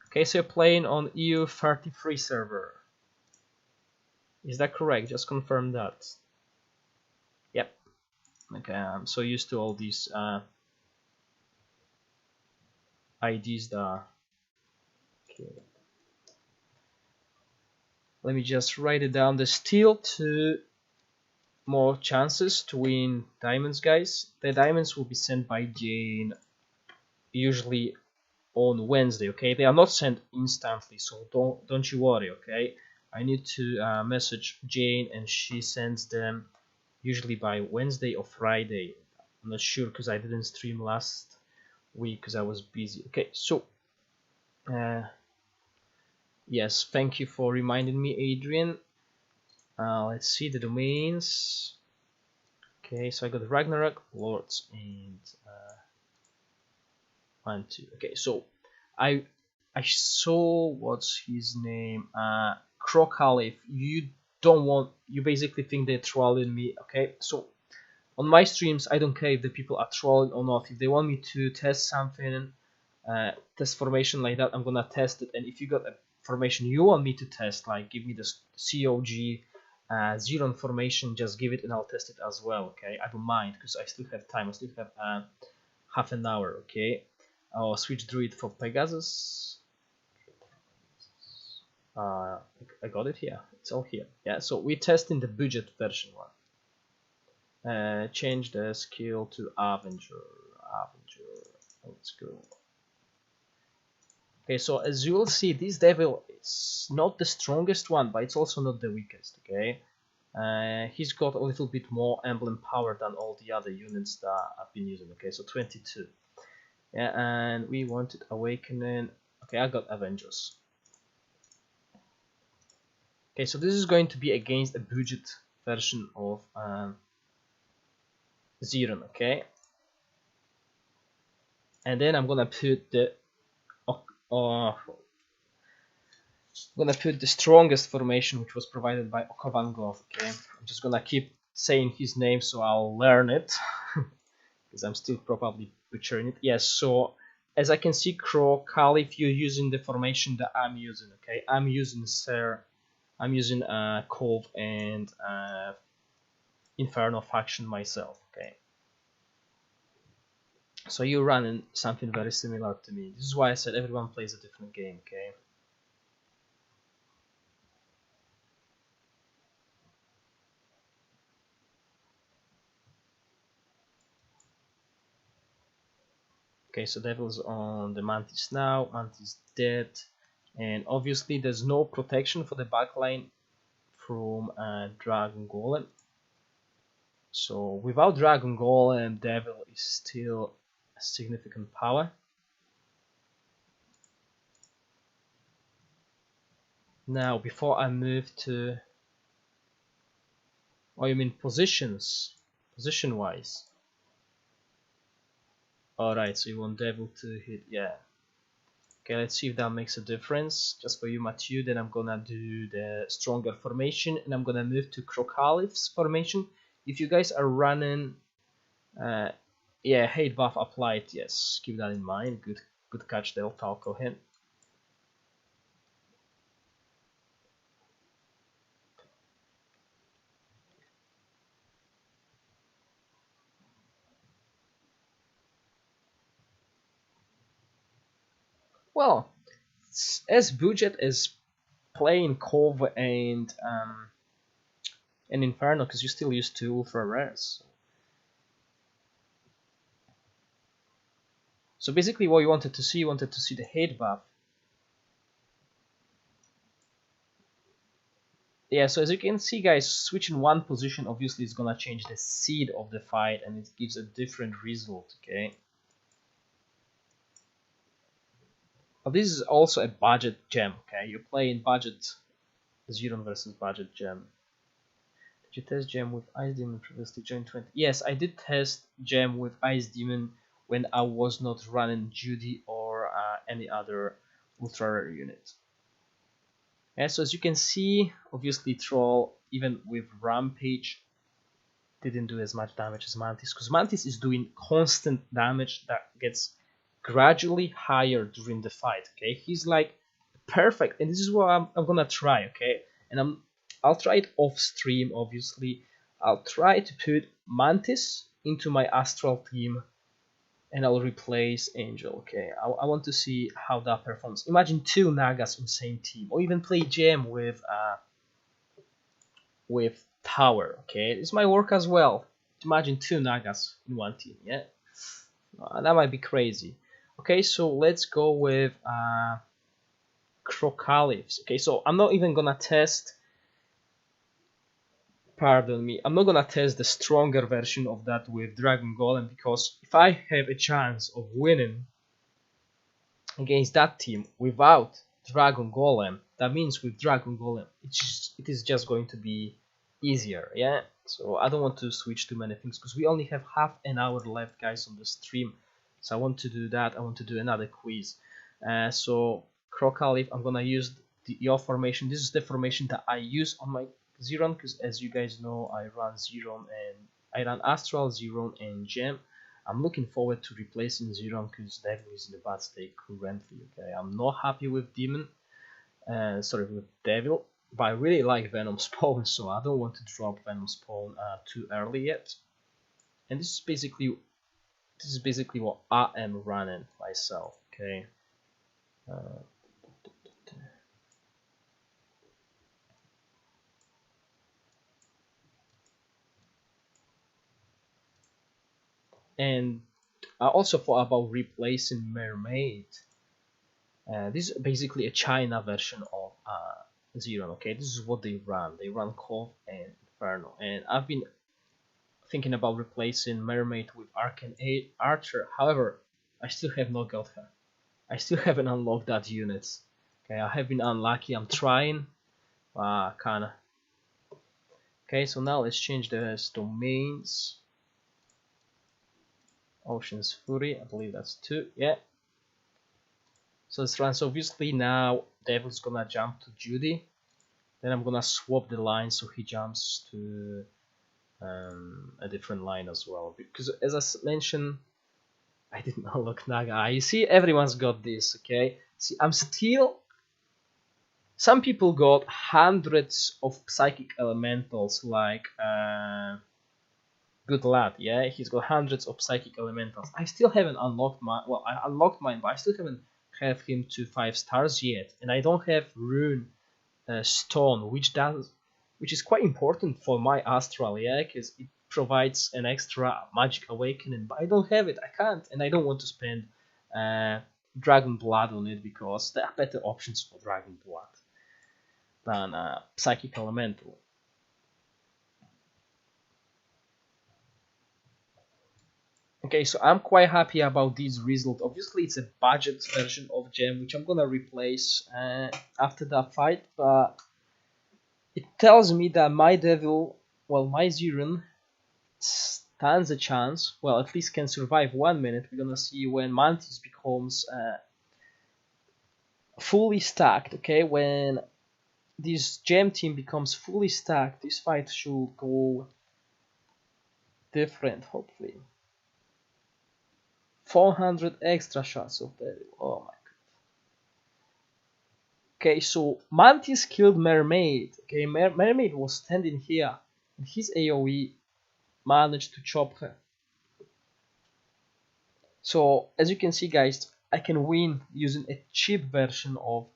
Okay, so you're playing on EU 33 server. Is that correct? Just confirm that. Yep. Okay, I'm so used to all these IDs that. Okay. Let me just write it down. There's still 2 more chances to win diamonds, guys. The diamonds will be sent by Jane usually on Wednesday. Okay, they are not sent instantly, so don't you worry. Okay, I need to message Jane, and she sends them usually by Wednesday or Friday. I'm not sure because I didn't stream last week because I was busy. Okay, so yes, thank you for reminding me, Adrian. Let's see the domains. Okay, so I got Ragnarok, Lords, and 1, 2. Okay, so I saw what's his name, Crocalif. You basically think they're trolling me. Okay, so on my streams I don't care if the people are trolling or not. If they want me to test something, test formation like that, I'm gonna test it. And if you got a formation you want me to test, like give me the COG Zero formation, just give it and I'll test it as well. Okay, I don't mind because I still have time. I still have half an hour. Okay, I'll switch druid for Pegasus. I got it here. It's all here. Yeah, so we're testing the budget version one. Change the skill to Avenger. Let's go. Okay, so as you will see, this devil is not the strongest one, but it's also not the weakest. Okay, he's got a little bit more emblem power than all the other units that I've been using. Okay, so 22. Yeah, and we wanted Awakening. Okay, I got Avengers. Okay, so this is going to be against a budget version of Zeron. Okay, and then I'm gonna put the strongest formation, which was provided by Okovango. Okay, I'm just gonna keep saying his name so I'll learn it because I'm still probably butchering it. Yes, so as I can see, Crow, Caliph, you're using the formation that I'm using. Okay, I'm using Cove and Inferno faction myself. Okay, so you're running something very similar to me. This is why I said everyone plays a different game. Okay. Okay, so Devil's on the Mantis now. Mantis dead, and obviously there's no protection for the backline from Dragon Golem. So without Dragon Golem, Devil is still a significant power. Now, before I move to, oh, you mean positions, position-wise? Alright, so you want Devil to hit, yeah. Okay, let's see if that makes a difference. Just for you, Matthew, then I'm gonna do the stronger formation, and I'm gonna move to Crocalif's formation. If you guys are running, yeah, hate buff applied, yes, keep that in mind. Good catch there, Falcohen. Well, it's as budget as playing Cove and Inferno, because you still use 2 ultra rares. So basically what you wanted to see the hate buff. Yeah, so as you can see guys, switching one position obviously is gonna change the seed of the fight and it gives a different result, okay? But this is also a budget gem, okay? You're playing budget Zeron versus budget gem. Did you test gem with Ice Demon previously? Join 20? Yes, I did test gem with Ice Demon when I was not running Judy or any other ultra rare unit. Yeah, so as you can see, obviously Troll, even with Rampage, didn't do as much damage as Mantis, because Mantis is doing constant damage that gets gradually higher during the fight, okay? He's like perfect, and this is what I'm gonna try, okay? And I'll try it off stream, obviously. I'll try to put Mantis into my Astral team, and I'll replace Angel, okay? I want to see how that performs. Imagine 2 Nagas in the same team, or even play Gem with Tower, okay? This might work as well. Imagine 2 Nagas in one team, yeah? That might be crazy. Okay, so let's go with Crocalips. Okay, so I'm not even gonna test, pardon me, I'm not gonna test the stronger version of that with Dragon Golem, because if I have a chance of winning against that team without Dragon Golem, that means with Dragon Golem it is just going to be easier, yeah? So I don't want to switch too many things because we only have half an hour left guys on the stream, so I want to do that. I want to do another quiz. So Crocalip, I'm gonna use your formation. This is the formation that I use on my Zeron, because as you guys know, I run Zeron and I run Astral, Zeron and Gem. I'm looking forward to replacing Zeron because Devil is in a bad state currently, okay? I'm not happy with Demon, with Devil, but I really like Venom Spawn, so I don't want to drop Venom Spawn too early yet. And this is basically what I am running myself, okay? And I also thought about replacing Mermaid. This is basically a China version of Zeron, okay? This is what they run. They run Cove and Inferno. And I've been thinking about replacing Mermaid with Arcane Archer. However, I still have not got her. I still haven't unlocked that unit. Okay, I have been unlucky. I'm trying. Kinda. Okay, so now let's change the domains. Ocean's Fury, I believe that's 2. Yeah. So let's run. So obviously now Devil's gonna jump to Judy. Then I'm gonna swap the line so he jumps to a different line as well. Because as I mentioned, I didn't unlock Naga. You see, everyone's got this, okay? See, I'm still... Some people got hundreds of psychic elementals, like Good Lad, yeah? He's got hundreds of psychic elementals. I still haven't unlocked mine. Well, I unlocked mine, but I still haven't have him to 5 stars yet. And I don't have Rune Stone, which is quite important for my Astral, yeah? Because it provides an extra magic awakening, but I don't have it. I can't, and I don't want to spend Dragon Blood on it because there are better options for Dragon Blood than Psychic Elemental. Okay, so I'm quite happy about this result. Obviously, it's a budget version of Gem, which I'm gonna replace after that fight, but it tells me that my Devil, well, my Zeron, stands a chance, well, at least can survive 1 minute. We're gonna see when Mantis becomes fully stacked, okay? When this Gem team becomes fully stacked, this fight should go different, hopefully. 400 extra shots of Devil, oh my god. Okay, so Mantis killed Mermaid, okay? Mermaid was standing here, and his AoE managed to chop her. So as you can see guys, I can win using a cheap version of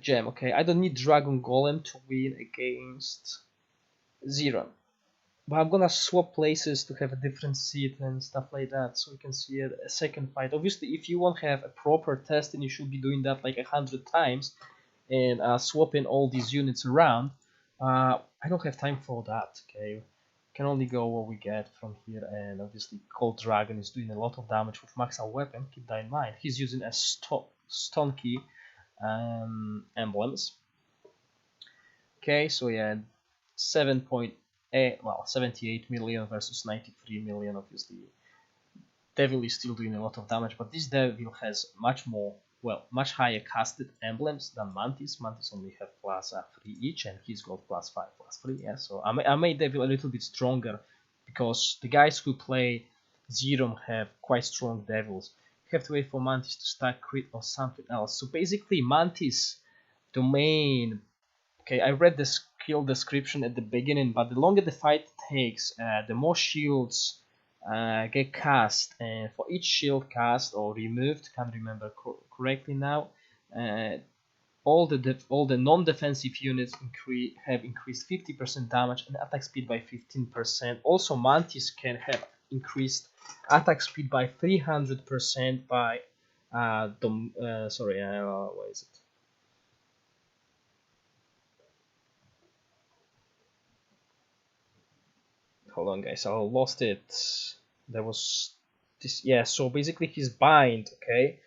gem. Okay, I don't need Dragon Golem to win against Zero. But I'm gonna swap places to have a different seat and stuff like that, so we can see a second fight. Obviously, if you want to have a proper test, then you should be doing that like 100 times and swapping all these units around. I don't have time for that. Okay, can only go what we get from here, and obviously Cold Dragon is doing a lot of damage with max out weapon. Keep that in mind. He's using a stone key emblems. Okay, so yeah, 78 million versus 93 million. Obviously, Devil is still doing a lot of damage, but this Devil has much higher casted emblems than Mantis. Mantis only have plus 3 each, and he's got plus 5, plus 3. Yeah, so I made Devil a little bit stronger because the guys who play Zerom have quite strong Devils. You have to wait for Mantis to stack crit or something else. So basically, Mantis domain. Okay, I read the skill description at the beginning, but the longer the fight takes, the more shields get cast, and for each shield cast or removed, can't remember correctly now, all the non-defensive units have increased 50% damage and attack speed by 15%. Also, Mantis can have increased attack speed by 300% by what is it? Hold on, guys, I lost it. There was this, yeah. So basically, his bind, okay,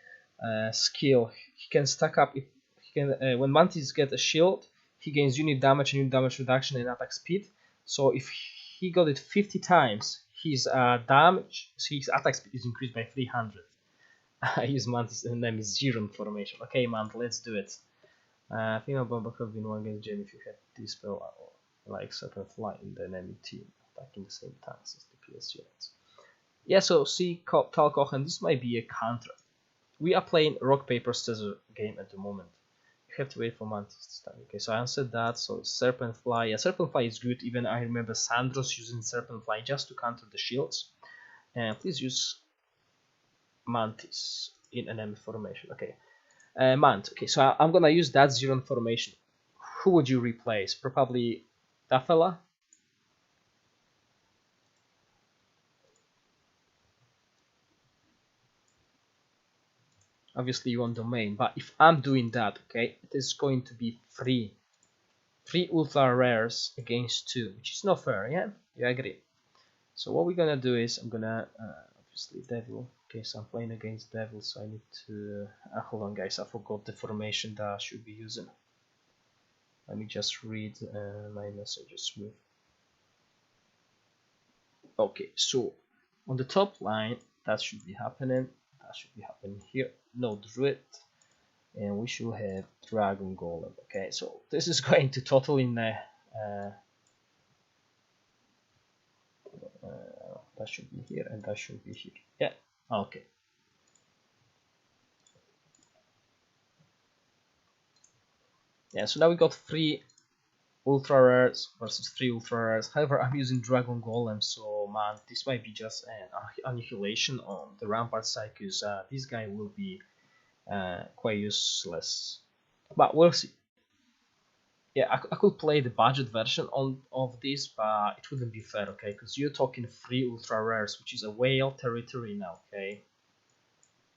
skill. He can stack up. If he can, when Mantis get a shield, he gains unit damage reduction, and attack speed. So if he got it 50 times, his his attack speed is increased by 300. I use Mantis, and name is Zero formation. Okay, Mant, let's do it. Female bomber could win one against Jim if you had this spell like certain fly in the enemy team, attacking the same tanks as the PS units. Yeah, so see Talkoch, and this might be a counter. We are playing rock paper scissors game at the moment. You have to wait for Mantis to start. Okay, so I answered that. So it's Serpent Fly. Yeah, Serpent Fly is good. Even I remember Sandros using Serpent Fly just to counter the shields. And please use Mantis in enemy formation. Okay, Mant. Okay, so I'm gonna use that Zero formation. Who would you replace? Probably that fella. Obviously you want domain, but if I'm doing that, okay, it is going to be three ultra rares against 2, which is not fair. Yeah, you agree? So what we're gonna do is I'm gonna obviously Devil. Okay, so I'm playing against Devil, so I need to hold on, guys, I forgot the formation that I should be using. Let me just read my messages smooth. Okay, so on the top line, that should be happening. That should be happening here. No Druid, and we should have Dragon Golem. Okay, so this is going to totally that should be here, and that should be here. Yeah, okay. Yeah, so now we got 3 ultra rares versus 3 ultra rares. However, I'm using Dragon Golem, so man, this might be just an annihilation on the Rampart side, because this guy will be quite useless. But we'll see. Yeah, I could play the budget version of this, but it wouldn't be fair, okay? Because you're talking 3 ultra rares, which is a whale territory now, okay?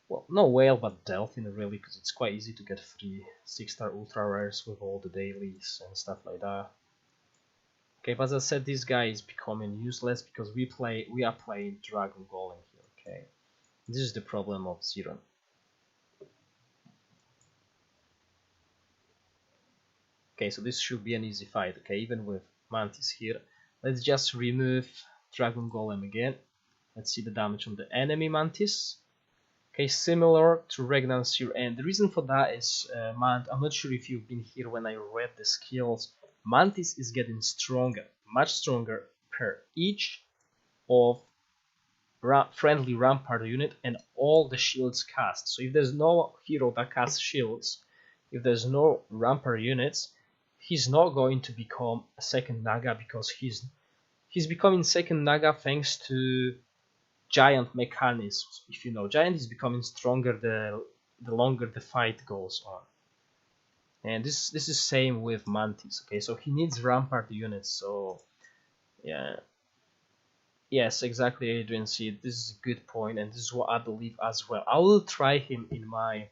Well, no whale, but Delphin really, because it's quite easy to get 3 6-star ultra rares with all the dailies and stuff like that. Okay, but as I said, this guy is becoming useless because we are playing Dragon Golem here, okay? This is the problem of Zero. Okay, so this should be an easy fight, okay, even with Mantis here. Let's just remove Dragon Golem again. Let's see the damage on the enemy Mantis. Okay, similar to Regnance here, and the reason for that is, I'm not sure if you've been here when I read the skills. Mantis is getting stronger, much stronger per each of friendly Rampart unit and all the shields cast. So if there's no hero that casts shields, if there's no Rampart units, he's not going to become a second Naga, because he's becoming second Naga thanks to giant mechanisms. If you know, giant is becoming stronger the longer the fight goes on. And this is same with Mantis. Okay, so he needs Rampart units. So yeah, yes, exactly, Adrian. See, this is a good point, and this is what I believe as well. I will try him in my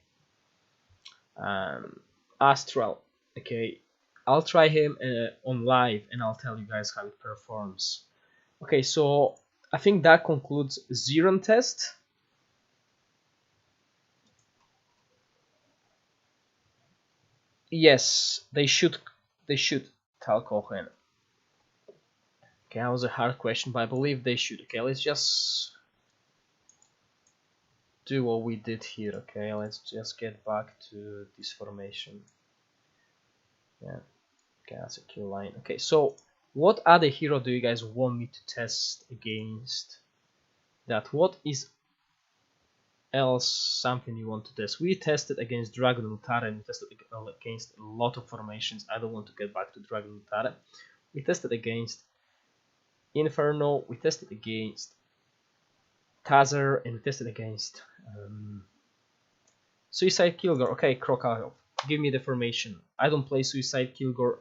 Astral. Okay, I'll try him on live, and I'll tell you guys how it performs. Okay, so I think that concludes Xeron test. Yes, they should. They should tell Cohen. Okay, that was a hard question, but I believe they should. Okay, let's just do what we did here. Okay, let's just get back to this formation. Yeah, okay, that's a kill line. Okay, so what other hero do you guys want me to test against? That what is else something you want to test? We tested against Dragon Mutara and we tested against a lot of formations. I don't want to get back to Dragon Mutara. We tested against Inferno, we tested against Tazer, and we tested against Suicide Kilgore. Okay, Crocodile, give me the formation. I don't play Suicide Kilgore.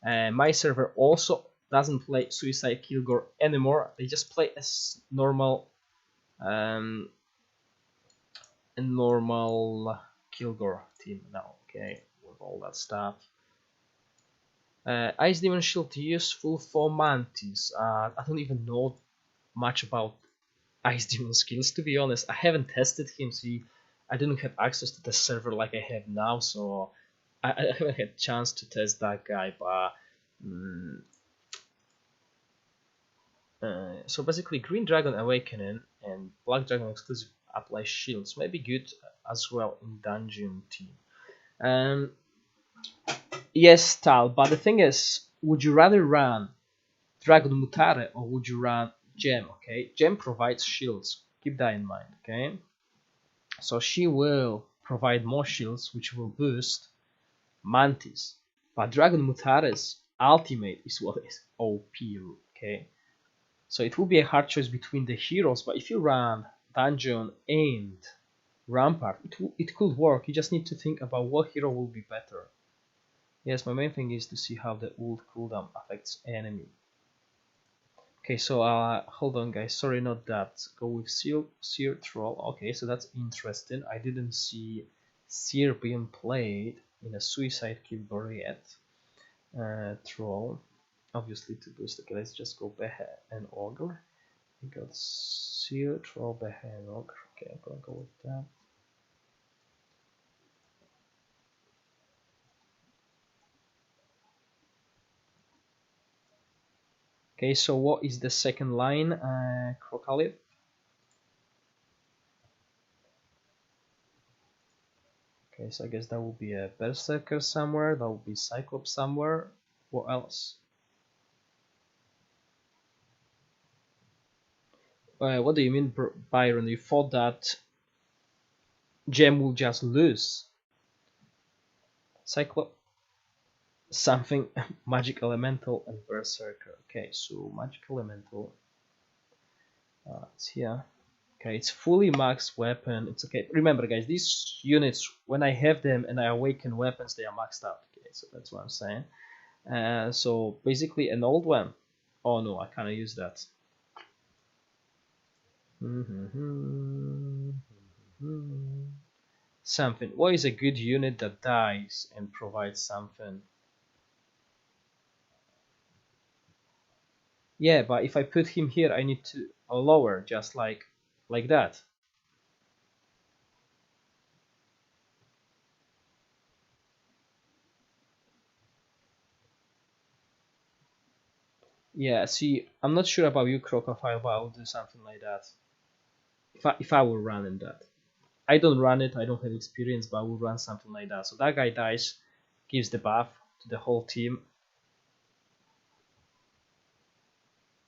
My server also doesn't play Suicide Kilgore anymore. They just play a normal Kilgore team now. Okay, with all that stuff. Ice Demon Shield useful for Mantis. I don't even know much about Ice Demon skills, to be honest. I haven't tested him. See, I didn't have access to the server like I have now, so I haven't had chance to test that guy. But so basically, Green Dragon Awakening and Black Dragon exclusive apply shields may be good as well in dungeon team. Yes, Tal, but the thing is, would you rather run Dragon Mutare or would you run Gem? Okay, Gem provides shields. Keep that in mind. Okay, so she will provide more shields, which will boost Mantis. But Dragon Mutare's ultimate is what is OP. Okay, so it will be a hard choice between the heroes. But if you run Dungeon and Rampart, it could work. You just need to think about what hero will be better. Yes, my main thing is to see how the ult cooldown affects enemy. Okay, so hold on guys, sorry, not that. Go with Seer Troll. Okay, so that's interesting. I didn't see Seer being played in a Suicide Kilgore yet. Troll, obviously to boost. Okay, let's just go Behe and Ogre. We got Seer, Troll, Behe and Ogre. Okay, I'm gonna go with that. Okay, so what is the second line? Crocalith. Okay, so I guess that will be a Berserker somewhere, that will be Cyclops somewhere. What else? What do you mean, Byron? You thought that Gem will just lose? Cyclops, something, Magic Elemental and Berserker. Okay, so Magic Elemental. It's here. Okay, it's fully maxed weapon. It's okay. Remember, guys, these units, when I have them and I awaken weapons, they are maxed out. Okay, so that's what I'm saying. So basically, an old one. Oh no, I cannot use that. Something. What is a good unit that dies and provides something? Yeah, but if I put him here, I need to lower, just like that. Yeah, see, I'm not sure about you, Crocodile, but I will do something like that. If I will run in that. I don't run it, I don't have experience, but I will run something like that. So that guy dies, gives the buff to the whole team.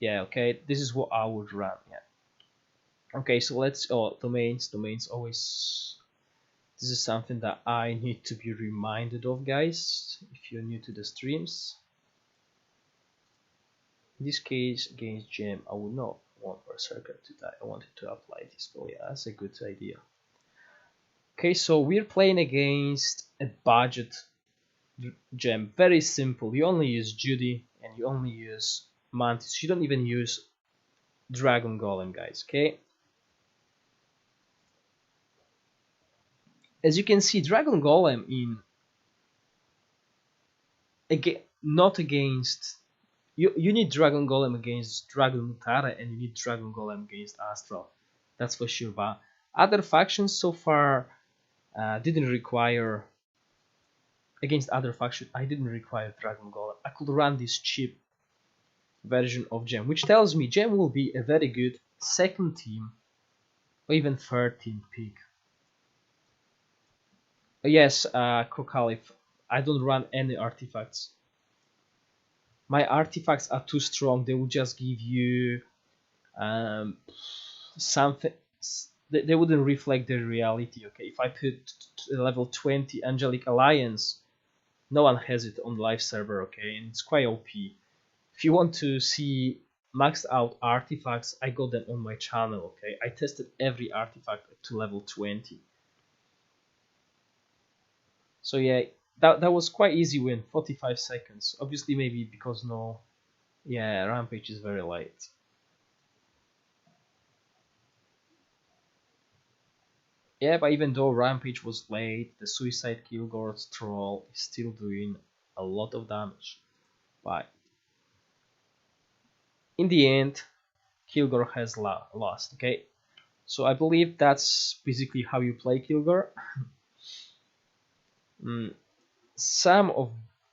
Yeah, okay, this is what I would run, yeah. Okay, so let's, domains always, this is something that I need to be reminded of, guys, if you're new to the streams. In this case, against Gem, I will not want Berserker to die. I wanted to apply this, but yeah, that's a good idea. Okay, so we're playing against a budget gem. Very simple. You only use Judy and you only use Mantis. You don't even use Dragon Golem, guys. Okay. As you can see, Dragon Golem in not against you need Dragon Golem against Dragon Mutara, and you need Dragon Golem against Astral. That's for sure. But other factions so far didn't require. Against other factions, I didn't require Dragon Golem. I could run this cheap version of Gem, which tells me Gem will be a very good second team or even third team pick. Yes, Crocalif, I don't run any artifacts. My artifacts are too strong. They will just give you something. They wouldn't reflect the reality. Okay, if I put level 20 Angelic Alliance, no one has it on live server. Okay, and it's quite OP. If you want to see maxed out artifacts, I got them on my channel. Okay, I tested every artifact to level 20. So yeah, that was quite easy win, 45 seconds. Obviously, maybe because Rampage is very light. Yeah, but even though Rampage was late, the Suicide Kilgore's troll is still doing a lot of damage. But in the end, Kilgore has lost. Okay, so I believe that's basically how you play Kilgore. Some of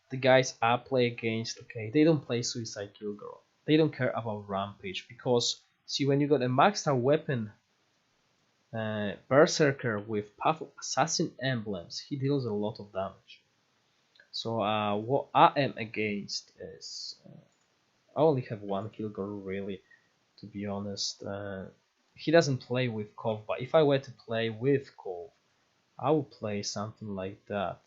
the guys I play against, okay, they don't play Suicide Kilgore. They don't care about Rampage because, see, when you got a maxed out weapon, Berserker with Path of Assassin emblems, he deals a lot of damage. So what I am against is, I only have one Kilgore really, to be honest. He doesn't play with Kov, but if I were to play with Kov, I would play something like that.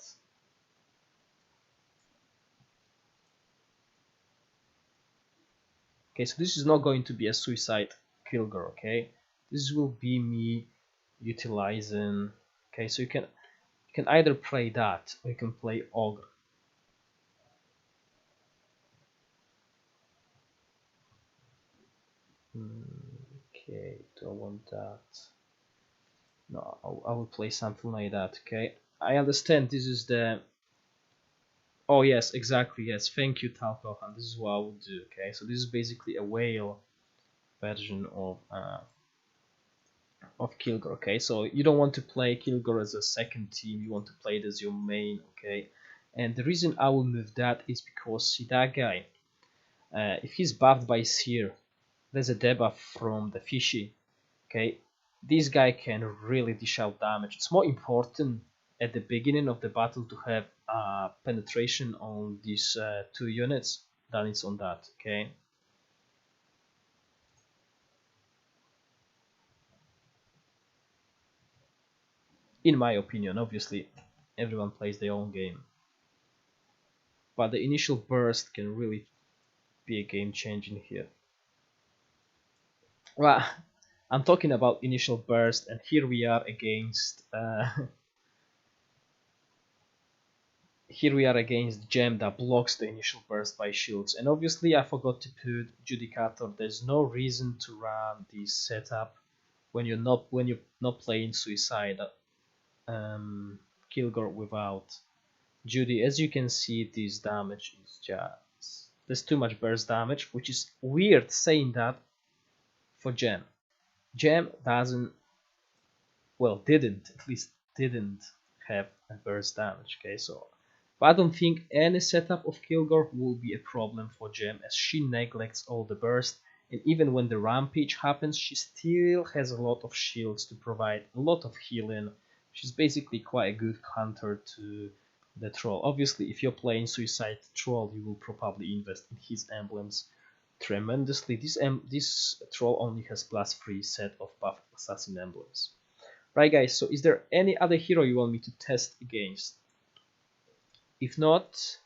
Okay, so this is not going to be a Suicide Kilgore, okay? This will be me utilizing, okay, so you can either play that or you can play Ogre. Okay, do I want that? No, I will play something like that, okay? I understand this is the... Oh yes, exactly, yes, thank you Talkohan, this is what I will do, okay? So this is basically a whale version of Kilgore, okay? So you don't want to play Kilgore as a second team, you want to play it as your main, okay? And the reason I will move that is because, see that guy, if he's buffed by Seer, there's a debuff from the Fishy, okay? This guy can really dish out damage. It's more important at the beginning of the battle to have penetration on these two units than it's on that, okay? In my opinion, obviously, everyone plays their own game. But the initial burst can really be a game changing here. Well, I'm talking about initial burst, and here we are against Gem that blocks the initial burst by shields. And obviously I forgot to put Judicator. There's no reason to run this setup when you're not playing Suicide Kilgore without Judy. As you can see, this damage is just... there's too much burst damage, which is weird saying that for Gem. Gem doesn't... well, at least didn't have a burst damage, okay? So, but I don't think any setup of Kilgore will be a problem for Gem, as she neglects all the burst, and even when the Rampage happens, she still has a lot of shields to provide a lot of healing. She's basically quite a good counter to the Troll. Obviously, if you're playing Suicide Troll, you will probably invest in his emblems tremendously. This Troll only has +3 set of buff assassin emblems. Right guys, so is there any other hero you want me to test against? If not,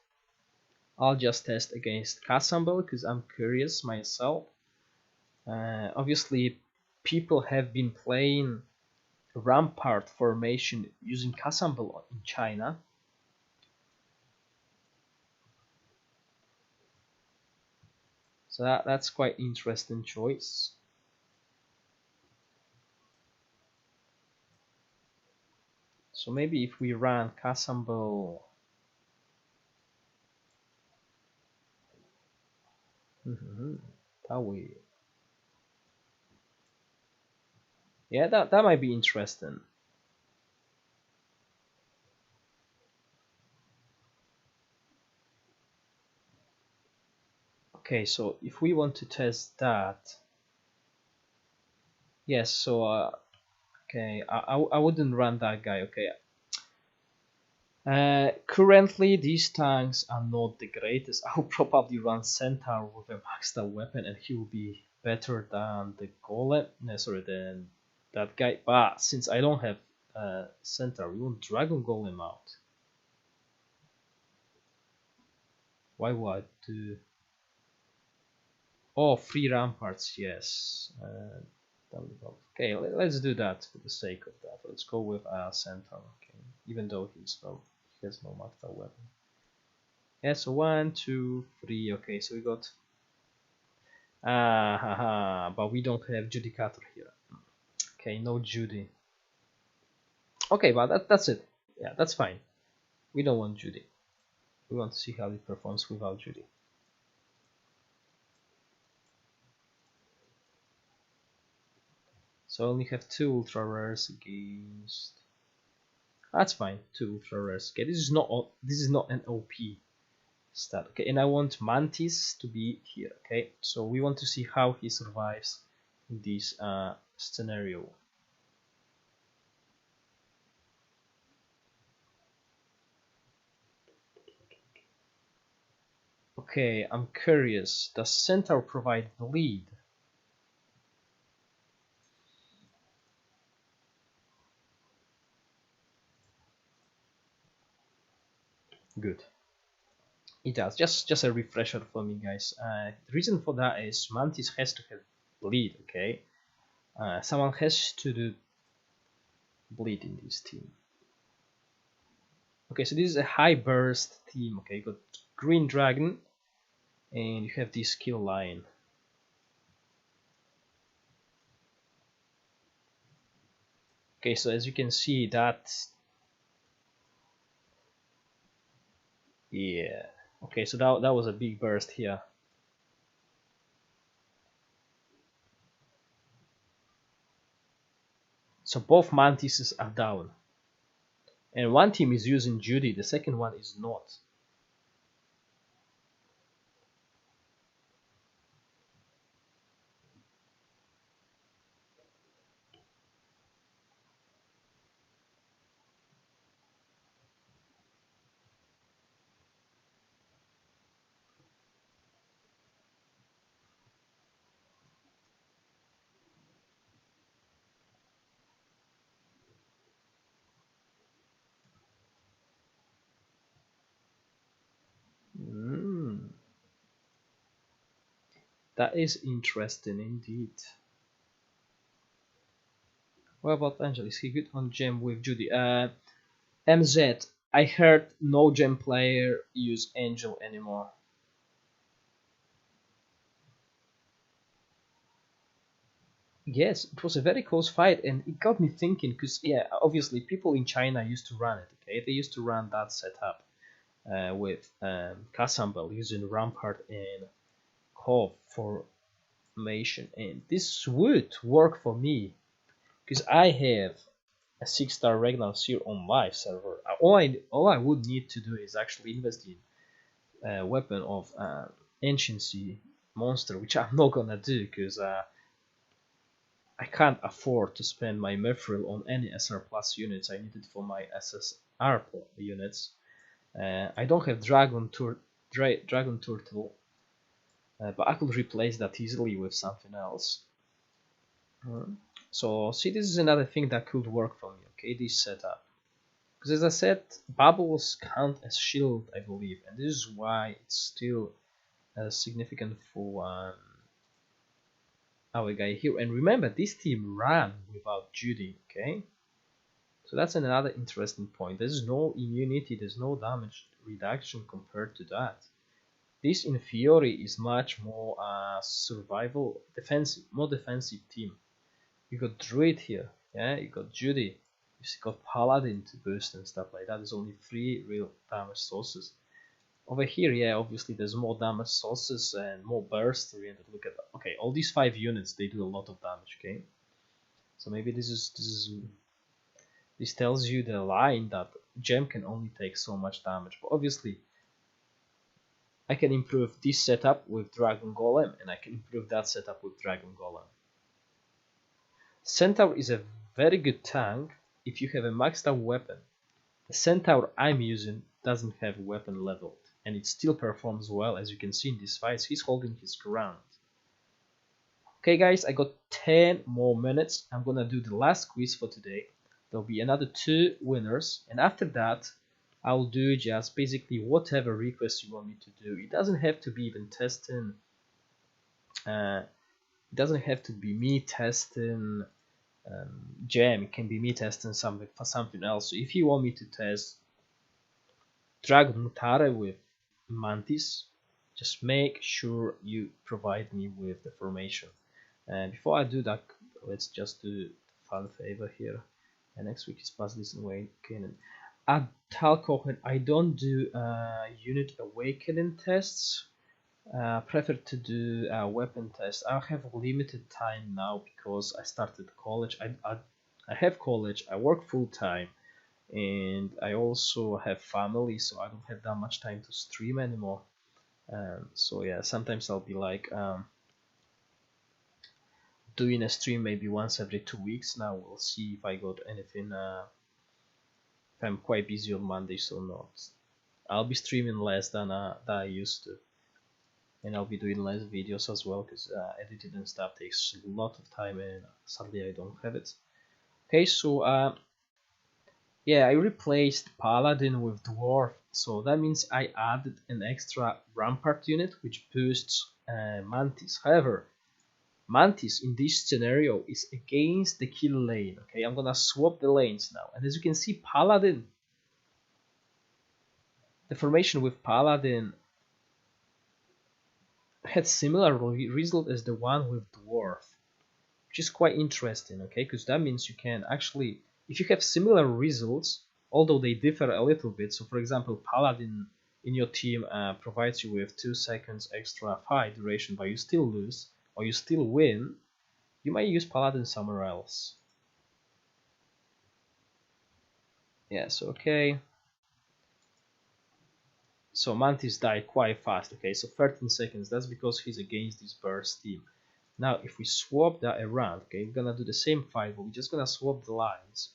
I'll just test against Cassambel because I'm curious myself. Obviously, people have been playing Rampart formation using Casamble in China. So that's quite interesting choice. So maybe if we run Casamble, that way, yeah, that might be interesting. Okay, so if we want to test that, yes, so okay, I wouldn't run that guy. Okay, currently these tanks are not the greatest. I'll probably run Centaur with a maxed out weapon, and he will be better than the Golem. No, sorry, than that guy. But since I don't have Centaur, we want Dragon Golem out. Why would I do? Oh, free ramparts, yes. Okay, let's do that for the sake of that. Let's go with Centaur. Okay, even though he has no maxed out weapon. Yeah, so 1, 2, 3. Okay, so we got haha, but we don't have Judicator here. Okay, no Judy. Okay, but that's it. Yeah, that's fine. We don't want Judy. We want to see how it performs without Judy. So I only have 2 ultra rares against. That's fine. 2 ultra rares. Okay, this is not an OP stat. Okay, and I want Mantis to be here. Okay, so we want to see how he survives in this scenario. Okay, I'm curious. Does Centaur provide bleed? Good. It does. Just a refresher for me, guys. The reason for that is Mantis has to have bleed. Okay, someone has to do bleed in this team. Okay, so this is a high burst team. Okay, you got Green Dragon, and you have this kill line. Okay, so as you can see, yeah. Okay, so that was a big burst here. So both Mantises are down. And one team is using Judy, the second one is not. That is interesting indeed. What about Angel? Is he good on gem with Judy? MZ, I heard no gem player use Angel anymore. Yes, it was a very close fight, and it got me thinking. Because yeah, obviously people in China used to run it. Okay, they used to run that setup with Casamble using Rampart and Cove formation, and this would work for me because I have a 6-star Ragnar Seer on my server. All I would need to do is actually invest in a weapon of anciency monster, which I'm not gonna do because I can't afford to spend my Mithril on any SR plus units. I need it for my SSR units. I don't have Dragon Turtle, but I could replace that easily with something else. So see, this is another thing that could work for me. Okay, this setup. Because as I said, bubbles count as shield, I believe, and this is why it's still significant for our guy here. And remember, this team ran without Judy, okay? So that's another interesting point. There's no immunity, there's no damage reduction compared to that. This in theory is much more survival, defensive, more defensive team. You got Druid here, yeah, you got Judy, you got Paladin to boost and stuff like that. There's only 3 real damage sources. Over here, yeah, obviously there's more damage sources and more burst oriented. Look at that. Okay, all these 5 units, they do a lot of damage, okay? So maybe this tells you the line that gem can only take so much damage. But obviously, I can improve this setup with Dragon Golem, and I can improve that setup with Dragon Golem. Centaur is a very good tank if you have a maxed out weapon. The Centaur I'm using doesn't have weapon leveled, and it still performs well. As you can see in these fights, he's holding his ground. Okay guys, I got 10 more minutes. I'm gonna do the last quiz for today. There'll be another 2 winners, and after that I'll do just basically whatever request you want me to do. It doesn't have to be even testing. It doesn't have to be me testing gem. It can be me testing something for something else. So if you want me to test Dragon Mutara with Mantis, just make sure you provide me with the formation. And before I do that, let's just do a fun favor here. And next week is past this awakening. At Talcochen, I don't do unit awakening tests. Prefer to do a weapon test. I have limited time now because I started college. I have college. I work full time, and I also have family, so I don't have that much time to stream anymore. So yeah, sometimes I'll be like doing a stream maybe once every 2 weeks. Now we'll see if I got anything. If I'm quite busy on Mondays or not. I'll be streaming less than I used to, and I'll be doing less videos as well because editing and stuff takes a lot of time, and sadly I don't have it. Okay, so yeah, I replaced Paladin with Dwarf, so that means I added an extra Rampart unit which boosts Mantis. However, Mantis in this scenario is against the kill lane. Okay, I'm gonna swap the lanes now, and as you can see, Paladin, the formation with Paladin had similar result as the one with Dwarf, which is quite interesting. Okay, because that means you can actually, if you have similar results, although they differ a little bit. So for example, Paladin in your team provides you with 2 seconds extra fight duration, but you still lose or you still win, you might use Paladin somewhere else. Yes, okay. So Mantis died quite fast, okay, so 13 seconds, that's because he's against this burst team. Now if we swap that around, okay, we're gonna do the same fight, but we're just gonna swap the lines,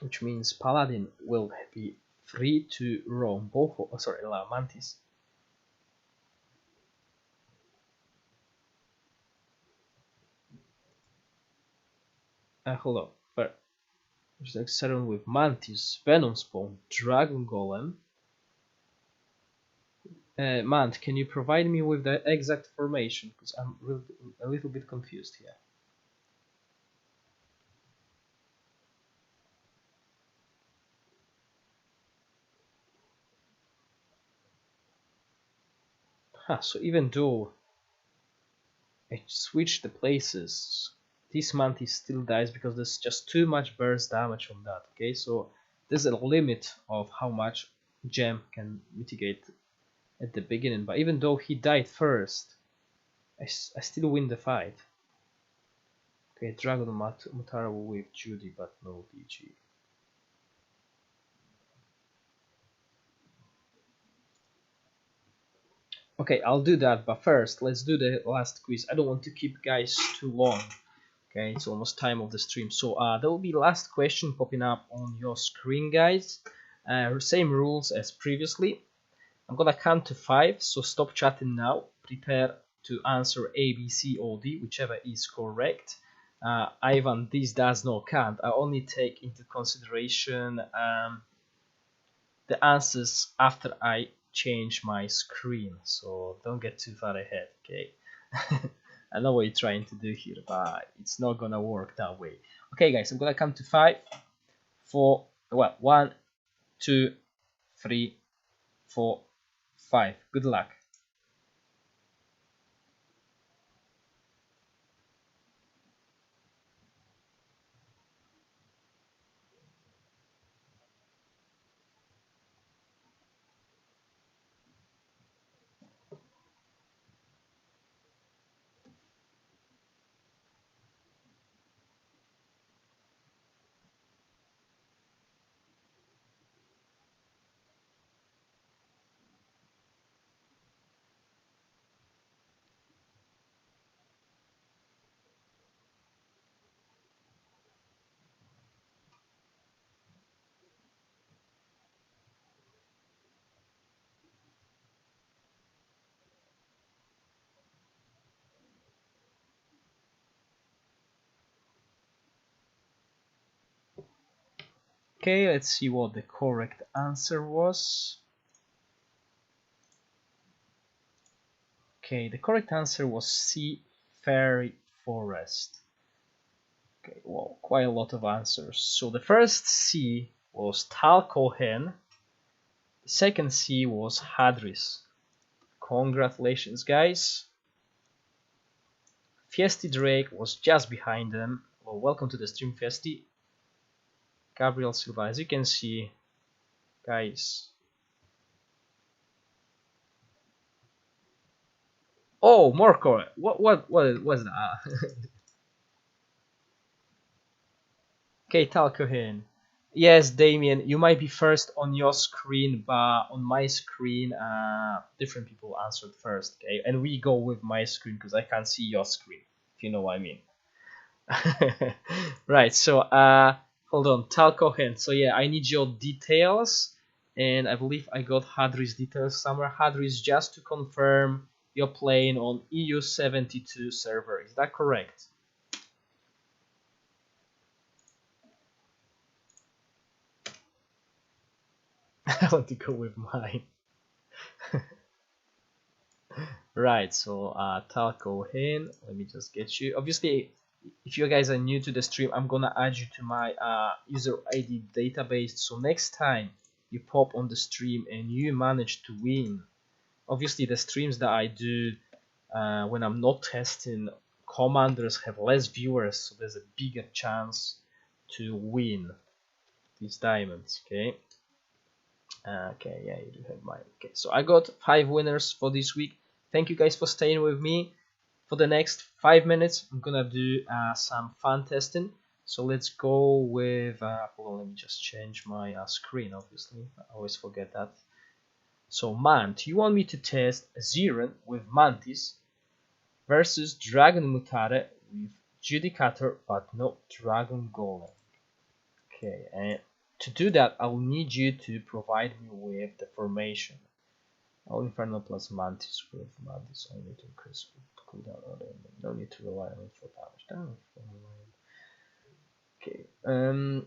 which means Paladin will be free to roam both, allow Mantis. Hold on, but just like settle with Mantis, Venom Spawn, Dragon Golem. Mant, can you provide me with the exact formation? Because I'm a little bit confused here. So even though I switch the places, this Mantis still dies because there's just too much burst damage on that. Okay, so there's a limit of how much gem can mitigate at the beginning, but even though he died first, I still win the fight. Okay, Dragon Mutara with Judy, but no DG. Okay, I'll do that, but first let's do the last quiz. I don't want to keep guys too long. Okay, it's almost time of the stream. So there will be last question popping up on your screen, guys. Same rules as previously. I'm gonna count to 5, so stop chatting now. Prepare to answer A, B, C, or D, whichever is correct. Ivan, this does not count. I only take into consideration the answers after I change my screen, so don't get too far ahead, okay? I know what you're trying to do here, but it's not gonna work that way. Okay, guys, I'm gonna come to 5, 4, well, 1, 2, 3, 4, 5. Good luck. Okay, let's see what the correct answer was. Okay, the correct answer was C, Fairy Forest. Okay, well, quite a lot of answers. So the first C was Talcohen. The second C was Hadris. Congratulations, guys. Fiesti Drake was just behind them. Well, welcome to the stream, Fiesti. Gabriel Silva, as you can see, guys. Oh, Morcor. What was that? Okay, Talcohen. Yes, Damien, you might be first on your screen, but on my screen, different people answered first, okay? And we go with my screen because I can't see your screen, if you know what I mean. Right, so, hold on, Talcohen. So yeah, I need your details, and I believe I got Hadri's details somewhere. Hadri's, just to confirm, you're playing on EU72 server, is that correct? I want to go with mine. Right, so Talcohen, let me just get you. Obviously, if you guys are new to the stream, I'm gonna add you to my user ID database. So next time you pop on the stream and you manage to win, obviously the streams that I do when I'm not testing commanders have less viewers, so there's a bigger chance to win these diamonds. Okay. Okay, yeah, you do have mine. Okay, so I got 5 winners for this week. Thank you guys for staying with me. For the next 5 minutes, I'm gonna do some fun testing. So let's go with, hold on, let me just change my screen, obviously. I always forget that. So Mant, you want me to test Ziren with Mantis versus Dragon Mutara with Judicator, but no Dragon Golem. Okay, and to do that, I'll need you to provide me with the formation. All Inferno plus Mantis with Mantis only to increase cooldown order. No need to rely on it for damage. Okay,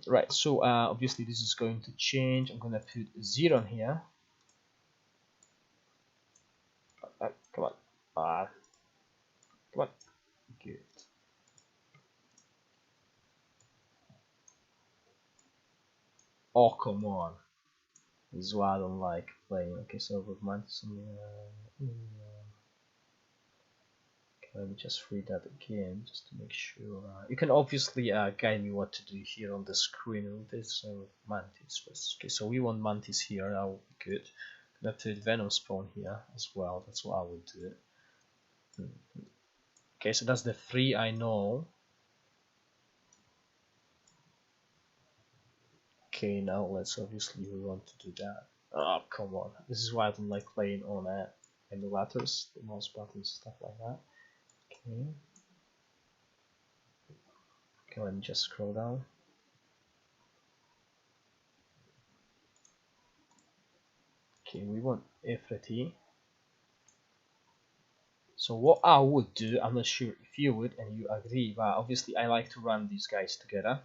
right, so obviously this is going to change. I'm gonna put 0 on here. Come on. Come on. Good. Oh, come on. This is why I don't like playing. Okay, so with Mantis on the, let me just read that again, just to make sure. You can obviously guide me what to do here on the screen with this Mantis first. Okay, so we want Mantis here, that would be good. I'm gonna put Venom Spawn here as well, that's what I would do. Okay, so that's the 3 I know. Okay, now let's obviously we want to do that. Oh, come on. This is why I don't like playing on emulators, the mouse buttons, stuff like that. Okay. Okay, let me just scroll down. Okay, we want F30. So what I would do, I'm not sure if you would and you agree, but obviously I like to run these guys together.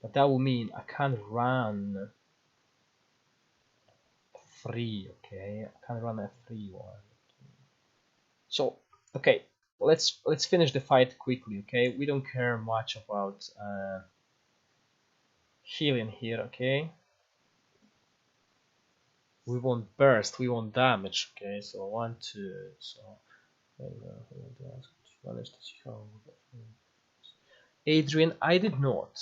But that would mean I can't run 3, okay? I can't run a 3 one. So Okay, let's finish the fight quickly. Okay, we don't care much about healing here. Okay, we want burst, we want damage. Okay, so 1, 2. So Adrian, I did not.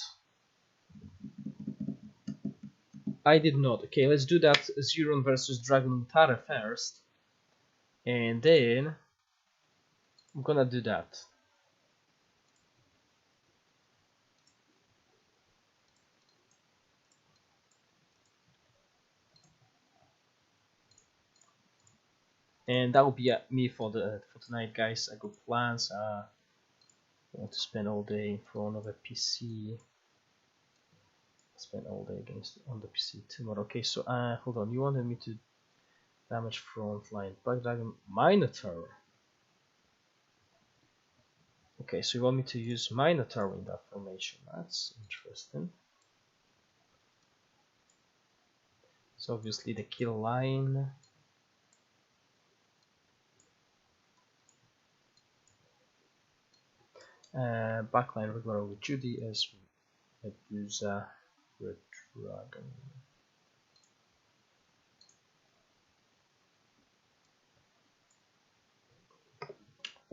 Okay, let's do that Zeron versus Dragon Mutara first, and then I'm gonna do that. And that will be me for tonight, guys. I got plans. I want to spend all day in front of a PC. Spend all day on the PC tomorrow. Okay, so hold on. You wanted me to damage front line, Black Dragon, Minotaur. Okay, so you want me to use Minotaur in that formation. That's interesting. So obviously the kill line. Backline regular with Judy as Medusa, Red Dragon.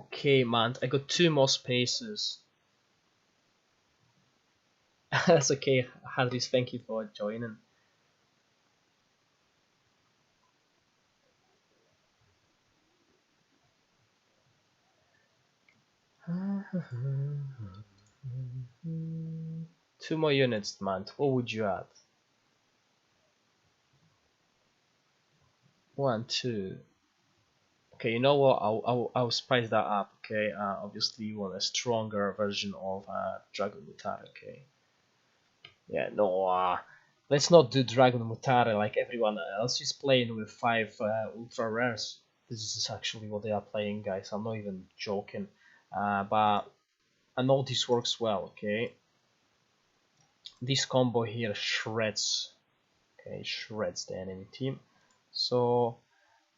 Okay, man, I got 2 more spaces. That's okay, Hadris, thank you for joining. Two more units, man. What would you add? 1, 2. Okay, you know what? I'll spice that up. Okay, obviously you want a stronger version of Dragon Mutara. Okay. Yeah, no. Let's not do Dragon Mutara like everyone else is playing with 5 ultra rares. This is actually what they are playing, guys. I'm not even joking. But I know this works well. Okay. This combo here shreds. Okay, shreds the enemy team. So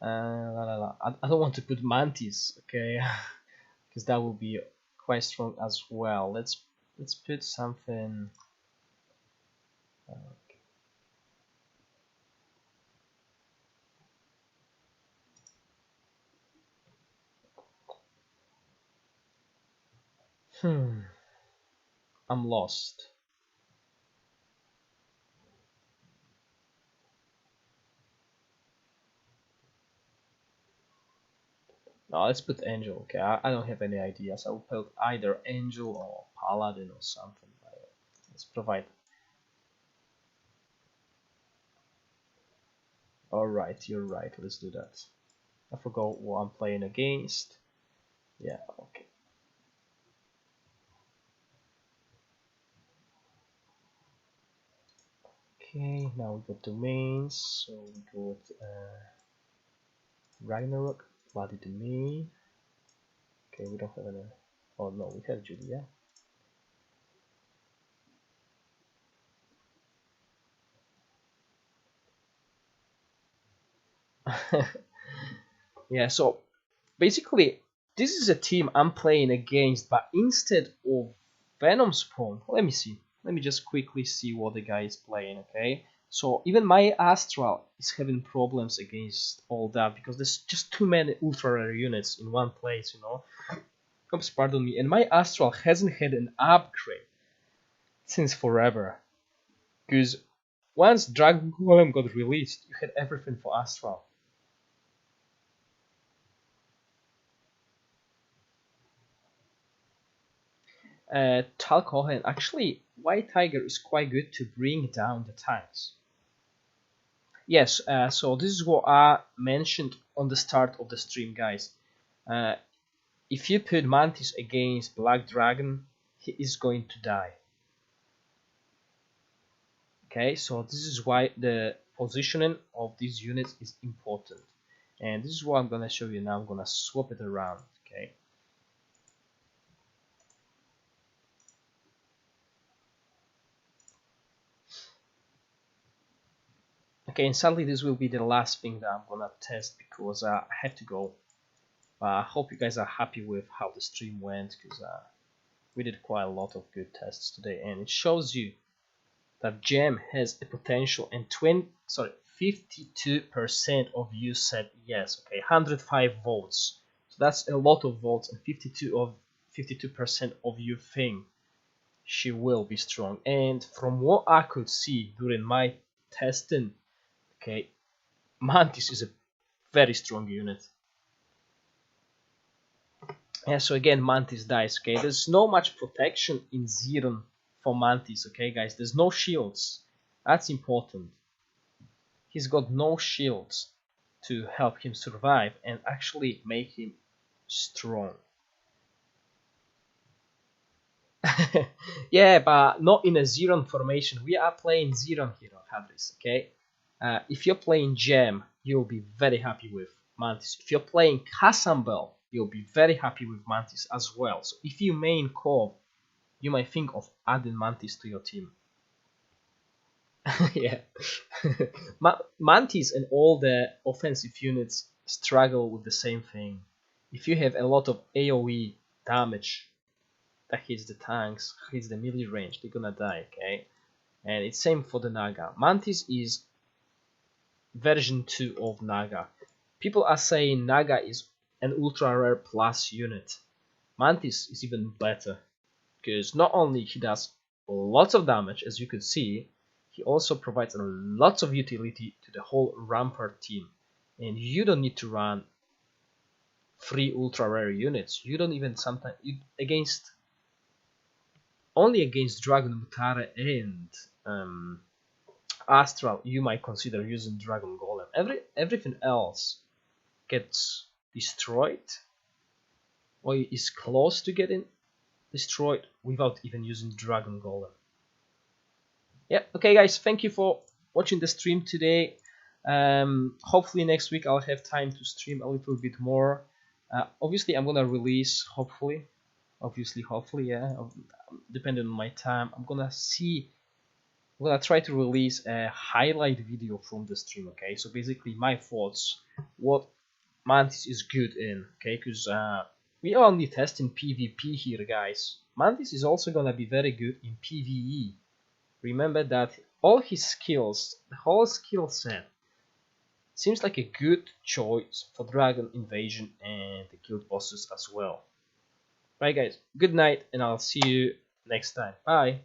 I don't want to put Mantis, okay, because that will be quite strong as well. Let's put something. I'm lost. No, let's put Angel. Okay, I don't have any ideas. I will put either Angel or Paladin or something. Let's provide. Alright, you're right. Let's do that. I forgot what I'm playing against. Yeah, okay. Okay, now we got domains. So we got Ragnarok, Bloody Domain. Okay, we don't have any. Oh no, we have Julia. Yeah, so basically, this is a team I'm playing against, but instead of Venom Spawn, let me see. Let me just quickly see what the guy is playing, okay? So even my Astral is having problems against all that because there's just too many ultra rare units in one place, you know? Oops, pardon me. And my Astral hasn't had an upgrade since forever. Because once Dragon Golem got released, you had everything for Astral. Talcohen, actually, White Tiger is quite good to bring down the tanks. Yes, so this is what I mentioned on the start of the stream, guys. If you put Mantis against Black Dragon, he is going to die. Okay, so this is why the positioning of these units is important. And this is what I'm gonna show you now. I'm gonna swap it around, okay? Okay, and sadly this will be the last thing that I'm gonna test because I have to go. But I hope you guys are happy with how the stream went, because we did quite a lot of good tests today, and it shows you that gem has a potential, and 52% of you said yes. Okay, 105 votes, so that's a lot of votes, and 52% of you think she will be strong. And from what I could see during my testing, okay, Mantis is a very strong unit. And so again, Mantis dies. Okay, there's no much protection in Xeron for Mantis. Okay, guys, there's no shields. That's important. He's got no shields to help him survive and actually make him strong. Yeah, but not in a Xeron formation. We are playing Xeron here, Hadris, okay? If you're playing Gem, you'll be very happy with Mantis. If you're playing Casambel, you'll be very happy with Mantis as well. So if you main Cove, you might think of adding Mantis to your team. Yeah. Mantis and all the offensive units struggle with the same thing. If you have a lot of AoE damage that hits the tanks, hits the melee range, they're gonna die, okay? And it's same for the Naga. Mantis is version 2 of Naga. People are saying Naga is an ultra rare plus unit. Mantis is even better, because not only he does lots of damage, as you could see, he also provides lots of utility to the whole Rampart team. And you don't need to run 3 ultra rare units. You don't even sometimes only against Dragon Mutara and Astral you might consider using Dragon Golem. Everything else gets destroyed or is close to getting destroyed without even using Dragon Golem. Yeah, okay guys, thank you for watching the stream today. Hopefully next week I'll have time to stream a little bit more. Obviously I'm gonna release, hopefully, yeah, depending on my time. I'm gonna try to release a highlight video from the stream, okay? So basically my thoughts, what Mantis is good in, okay? Because we are only testing PvP here, guys. Mantis is also gonna be very good in PvE. Remember that all his skills, the whole skill set, seems like a good choice for Dragon Invasion and the guild bosses as well. Right guys, good night, and I'll see you next time. Bye!